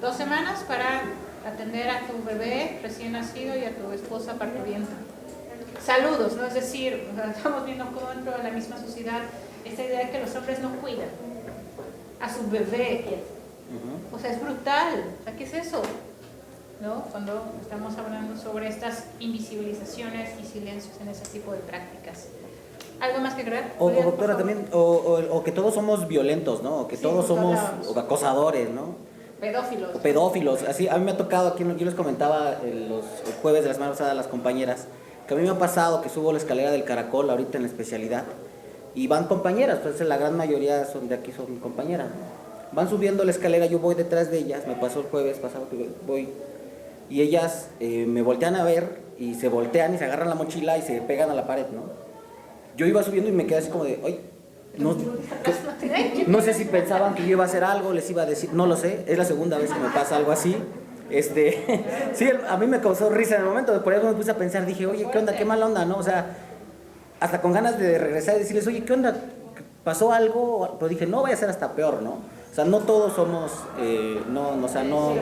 2 semanas para atender a tu bebé recién nacido y a tu esposa parturienta. Saludos, ¿no? Es decir, o sea, estamos viendo cómo dentro de la misma sociedad esta idea de que los hombres no cuidan a su bebé. O sea, es brutal. O sea, ¿qué es eso? ¿No? Cuando estamos hablando sobre estas invisibilizaciones y silencios en ese tipo de prácticas. ¿Algo más que agregar? O doctora, también, o que todos somos violentos, ¿no? O que Sí, todos por todos somos lados. acosadores, ¿no? Pedófilos. Así, a mí me ha tocado, aquí yo les comentaba los jueves de la semana pasada a las compañeras, que a mí me ha pasado que subo la escalera del Caracol ahorita en la especialidad, y van compañeras, pues la gran mayoría son de aquí, son compañeras, ¿no? Van subiendo la escalera, yo voy detrás de ellas, me pasó el jueves pasado que voy, y ellas me voltean a ver, y se voltean y se agarran la mochila y se pegan a la pared, ¿no? Yo iba subiendo y me quedé así como de, ¡ay! No sé si pensaban que yo iba a hacer algo, les iba a decir, no lo sé, es la segunda vez que me pasa algo así. Sí, a mí me causó risa en el momento, por eso me puse a pensar, dije, oye, ¿qué onda? Qué mala onda, ¿no? O sea, hasta con ganas de regresar y decirles, oye, ¿qué onda? ¿Pasó algo? Pero dije, no, vaya a ser hasta peor, ¿no? O sea, no todos somos,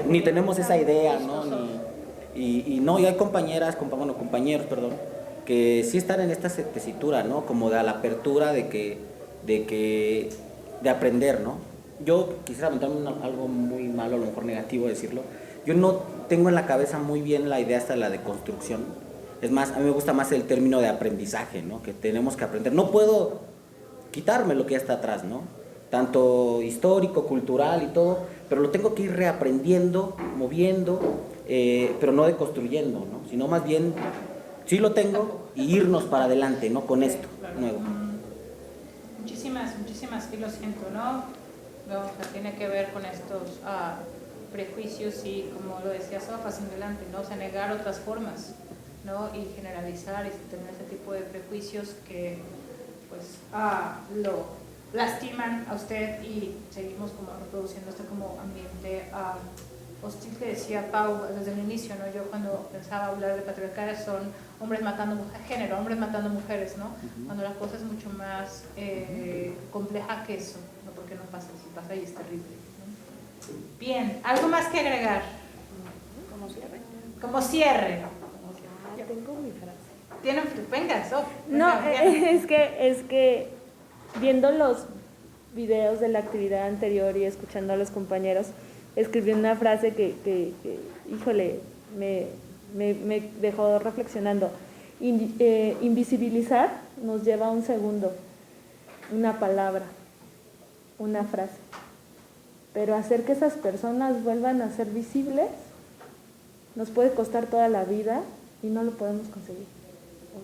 ni tenemos esa idea, ¿no? No, y hay compañeros, que sí están en esta tesitura, ¿no? Como de a la apertura de aprender, ¿no? Yo quisiera aventarme algo muy malo, a lo mejor negativo decirlo. Yo no tengo en la cabeza muy bien la idea hasta la de construcción. Es más, a mí me gusta más el término de aprendizaje, ¿no? Que tenemos que aprender. No puedo quitarme lo que ya está atrás, ¿no? Tanto histórico, cultural y todo, pero lo tengo que ir reaprendiendo, moviendo, pero no deconstruyendo, ¿no? Sino más bien, sí lo tengo, y irnos para adelante, ¿no? Con esto nuevo. Muchísimas, y lo siento, ¿no? O sea, tiene que ver con estos prejuicios y, como lo decía Sofa, sin delante, ¿no? O sea, negar otras formas, ¿no? Y generalizar y tener ese tipo de prejuicios que, pues, lo lastiman a usted, y seguimos como reproduciendo este como ambiente hostil que decía Pau desde el inicio, ¿no? Yo cuando pensaba hablar de patriarcado son hombres matando género, hombres matando mujeres, ¿no? Cuando la cosa es mucho más compleja que eso, ¿no? Porque no pasa, si pasa y es terrible, ¿no? Bien, ¿algo más que agregar? Como cierre. Como cierre. Ya tengo mi frase. ¿Tienen? Venga, No, es que viendo los videos de la actividad anterior y escuchando a los compañeros, escribí una frase que híjole, me dejó reflexionando. Invisibilizar nos lleva un segundo, una palabra, una frase. Pero hacer que esas personas vuelvan a ser visibles nos puede costar toda la vida y no lo podemos conseguir. O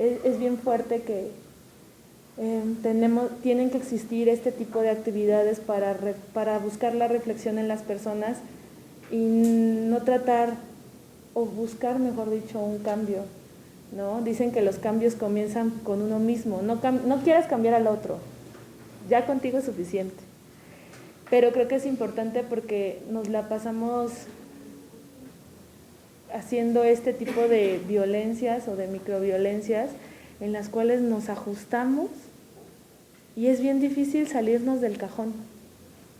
sea, es bien fuerte que tienen que existir este tipo de actividades para buscar la reflexión en las personas y no tratar, o buscar, mejor dicho, un cambio, ¿no? Dicen que los cambios comienzan con uno mismo, no quieras cambiar al otro, ya contigo es suficiente. Pero creo que es importante porque nos la pasamos haciendo este tipo de violencias o de microviolencias en las cuales nos ajustamos y es bien difícil salirnos del cajón.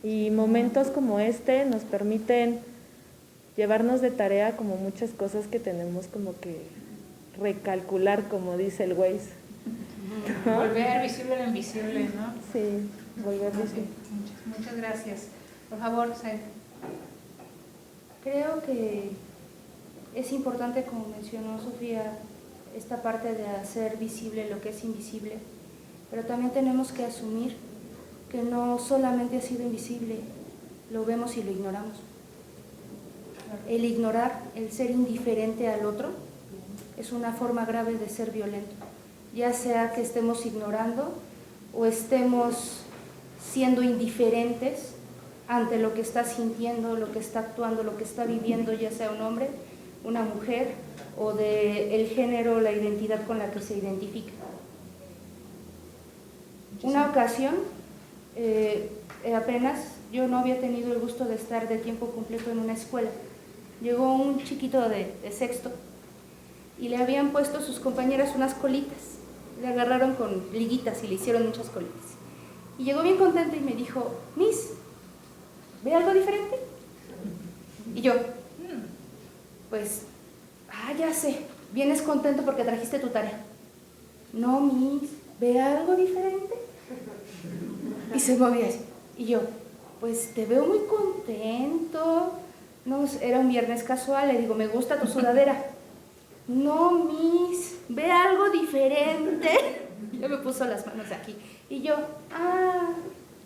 Y momentos como este nos permiten llevarnos de tarea como muchas cosas que tenemos como que recalcular, como dice el Waze, ¿no? Volver visible lo invisible, ¿no? Sí, volver visible. Muchas gracias. Por favor, Said. Creo que es importante, como mencionó Sofía, esta parte de hacer visible lo que es invisible, pero también tenemos que asumir que no solamente ha sido invisible, lo vemos y lo ignoramos. El ignorar, el ser indiferente al otro, es una forma grave de ser violento, ya sea que estemos ignorando o estemos siendo indiferentes ante lo que está sintiendo, lo que está actuando, lo que está viviendo, ya sea un hombre, una mujer o del género, la identidad con la que se identifica. Una ocasión, apenas, yo no había tenido el gusto de estar de tiempo completo en una escuela. Llegó un chiquito de sexto y le habían puesto sus compañeras unas colitas. Le agarraron con liguitas y le hicieron muchas colitas. Y llegó bien contento y me dijo, Miss, ¿ve algo diferente? Y yo, pues, ya sé, vienes contento porque trajiste tu tarea. No, Miss, ¿ve algo diferente? Y se movía así. Y yo, pues te veo muy contento. No, era un viernes casual, le digo, me gusta tu sudadera. No, Miss, ¿ve algo diferente? Ya me puso las manos aquí. Y yo,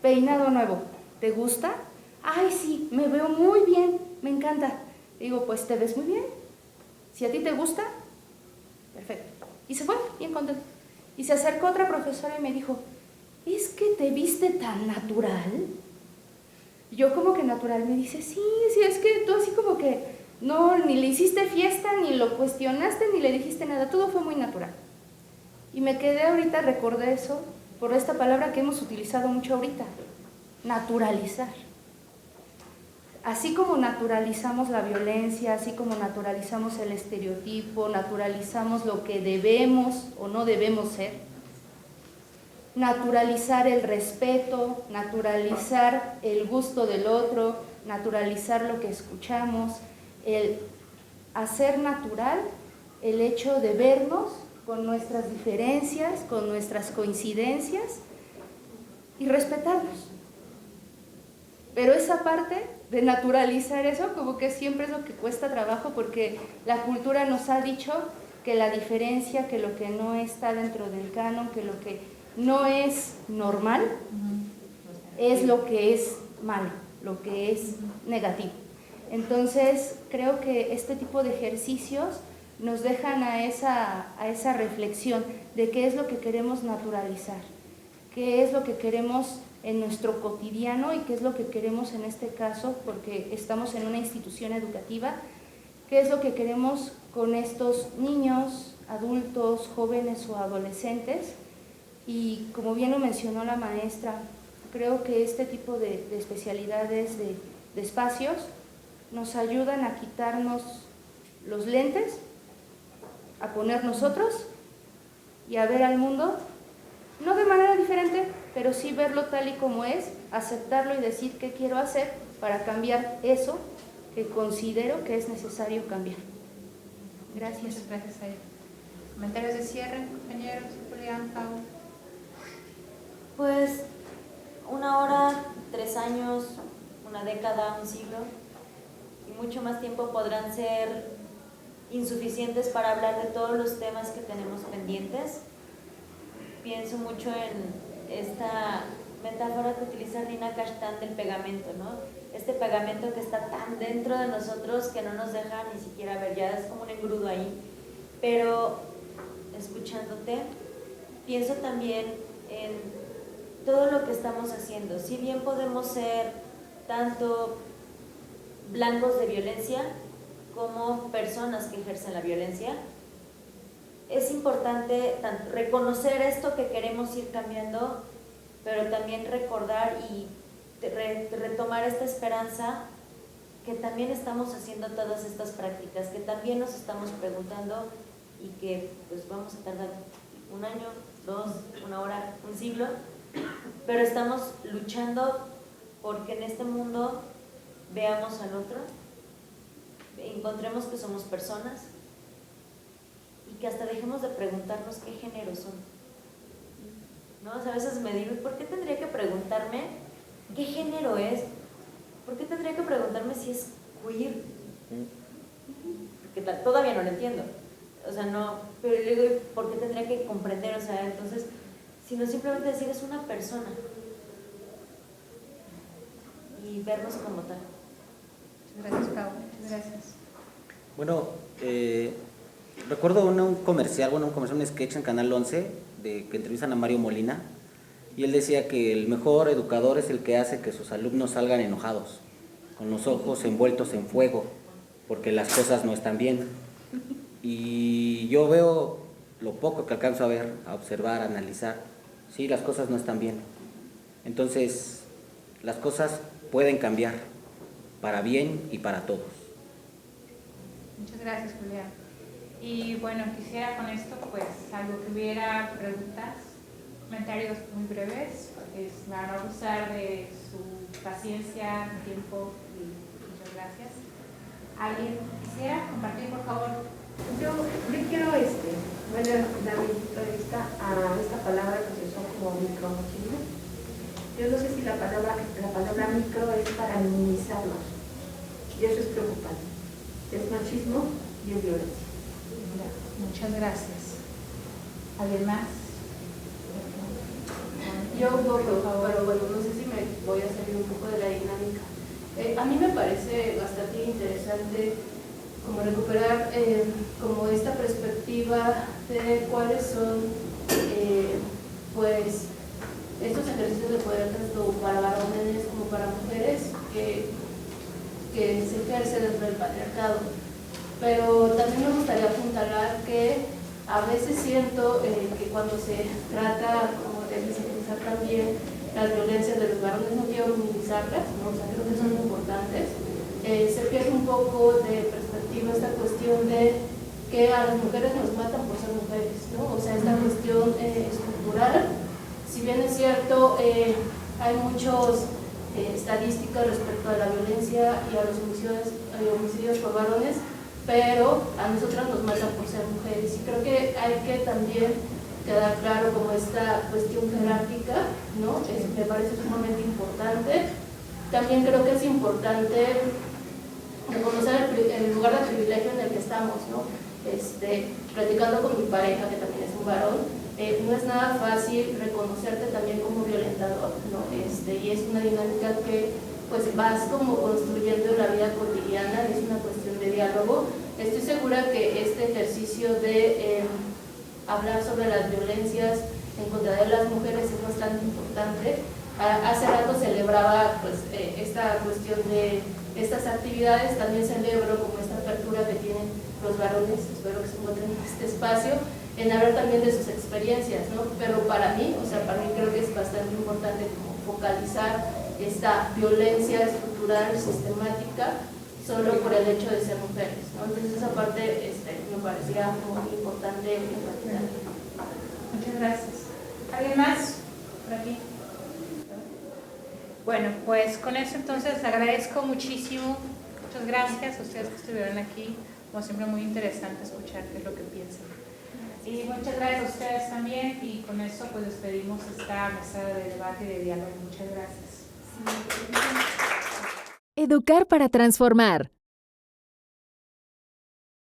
peinado nuevo, ¿te gusta? Ay, sí, me veo muy bien, me encanta. Digo, pues te ves muy bien. Si a ti te gusta, perfecto. Y se fue, bien contento. Y se acercó otra profesora y me dijo, ¿es que te viste tan natural? Yo como que natural, me dice, sí, es que tú así como que no, ni le hiciste fiesta, ni lo cuestionaste, ni le dijiste nada, todo fue muy natural. Y me quedé ahorita, recordé eso, por esta palabra que hemos utilizado mucho ahorita, naturalizar. Así como naturalizamos la violencia, así como naturalizamos el estereotipo, naturalizamos lo que debemos o no debemos ser, naturalizar el respeto, naturalizar el gusto del otro, naturalizar lo que escuchamos, el hacer natural el hecho de vernos con nuestras diferencias, con nuestras coincidencias y respetarnos. Pero esa parte de naturalizar eso como que siempre es lo que cuesta trabajo porque la cultura nos ha dicho que la diferencia, que lo que no está dentro del canon, que lo que no es normal es lo que es malo, lo que es negativo. Entonces creo que este tipo de ejercicios nos dejan a esa reflexión de qué es lo que queremos naturalizar, qué es lo que queremos en nuestro cotidiano y qué es lo que queremos en este caso, porque estamos en una institución educativa, qué es lo que queremos con estos niños, adultos, jóvenes o adolescentes. Y como bien lo mencionó la maestra, creo que este tipo de especialidades, de espacios, nos ayudan a quitarnos los lentes, a poner nosotros y a ver al mundo, no de manera diferente, pero sí verlo tal y como es, aceptarlo y decir qué quiero hacer para cambiar eso que considero que es necesario cambiar. Gracias. Muchas gracias a ella. Comentarios de cierre, compañeros, Julián, Pau. Pues 1 hora, 3 años, 1 década, 1 siglo y mucho más tiempo podrán ser insuficientes para hablar de todos los temas que tenemos pendientes. Pienso mucho en esta metáfora que utiliza Rina Kashtan del pegamento, ¿no? Este pegamento que está tan dentro de nosotros que no nos deja ni siquiera ver, ya es como un engrudo ahí. Pero escuchándote, pienso también en todo lo que estamos haciendo. Si bien podemos ser tanto blancos de violencia como personas que ejercen la violencia, es importante tanto reconocer esto que queremos ir cambiando, pero también recordar y retomar esta esperanza que también estamos haciendo todas estas prácticas, que también nos estamos preguntando y que pues vamos a tardar 1 año, 2, 1 hora, 1 siglo, pero estamos luchando porque en este mundo veamos al otro, encontremos que somos personas y que hasta dejemos de preguntarnos qué género son, ¿no? O sea, a veces me digo, ¿por qué tendría que preguntarme qué género es? ¿Por qué tendría que preguntarme si es queer? Porque todavía no lo entiendo. O sea, no, pero le digo, ¿por qué tendría que comprender? O sea, entonces, sino simplemente decir, es una persona y vernos como tal. Gracias, Pau. Gracias. Bueno, recuerdo un comercial, un sketch en Canal 11 que entrevistan a Mario Molina, y él decía que el mejor educador es el que hace que sus alumnos salgan enojados, con los ojos envueltos en fuego, porque las cosas no están bien. Y yo veo lo poco que alcanzo a ver, a observar, a analizar, sí, las cosas no están bien. Entonces, las cosas pueden cambiar para bien y para todos. Muchas gracias, Julián. Y bueno, quisiera con esto, pues, algo que hubiera preguntas, comentarios muy breves. Me van a gustar de su paciencia, tiempo y muchas gracias. ¿Alguien quisiera compartir, por favor? Yo quiero, dar mi punto de vista a esta palabra que se usó como micromachismo. Yo no sé si la palabra micro es para minimizarlos, y eso es preocupante. Es machismo y es violencia. Muchas gracias. ¿Alguien más? Yo un poco, pero bueno, no sé si me voy a salir un poco de la dinámica. A mí me parece bastante interesante como recuperar como esta perspectiva de cuáles son pues estos ejercicios de poder tanto para varones como para mujeres que se ejerce dentro del patriarcado. Pero también me gustaría apuntalar que a veces siento que cuando se trata como de visibilizar también las violencias de los varones, no quiero minimizarlas, ¿no? O sea, creo que son importantes, se pierde un poco de perspectiva esta cuestión de que a las mujeres nos matan por ser mujeres, ¿no? O sea, esta cuestión estructural, si bien es cierto, hay muchas estadísticas respecto a la violencia y a los homicidios por varones, pero a nosotras nos matan por ser mujeres, y creo que hay que también quedar claro como esta cuestión jerárquica, ¿no? Me parece sumamente importante. También creo que es importante reconocer el lugar de privilegio en el que estamos, ¿no? Platicando con mi pareja, que también es un varón, no es nada fácil reconocerte también como violentador, ¿no? Y es una dinámica que pues vas como construyendo en la vida cotidiana, es una cuestión de diálogo. Estoy segura que este ejercicio de hablar sobre las violencias en contra de las mujeres es bastante importante. Hace rato celebraba pues, esta cuestión de estas actividades, también celebro como esta apertura que tienen los varones, espero que se encuentren en este espacio, en hablar también de sus experiencias, ¿no? Pero para mí creo que es bastante importante como focalizar esta violencia estructural, sistemática, solo por el hecho de ser mujeres, ¿no? Entonces esa parte me parecía muy importante enfatizar. Muchas gracias. ¿Alguien más por aquí? Bueno, pues con eso entonces les agradezco muchísimo. Muchas gracias a ustedes que estuvieron aquí. Como siempre, muy interesante escuchar qué es lo que piensan. Y muchas gracias a ustedes también. Y con eso pues despedimos esta mesa de debate y de diálogo. Muchas gracias. Educar para transformar.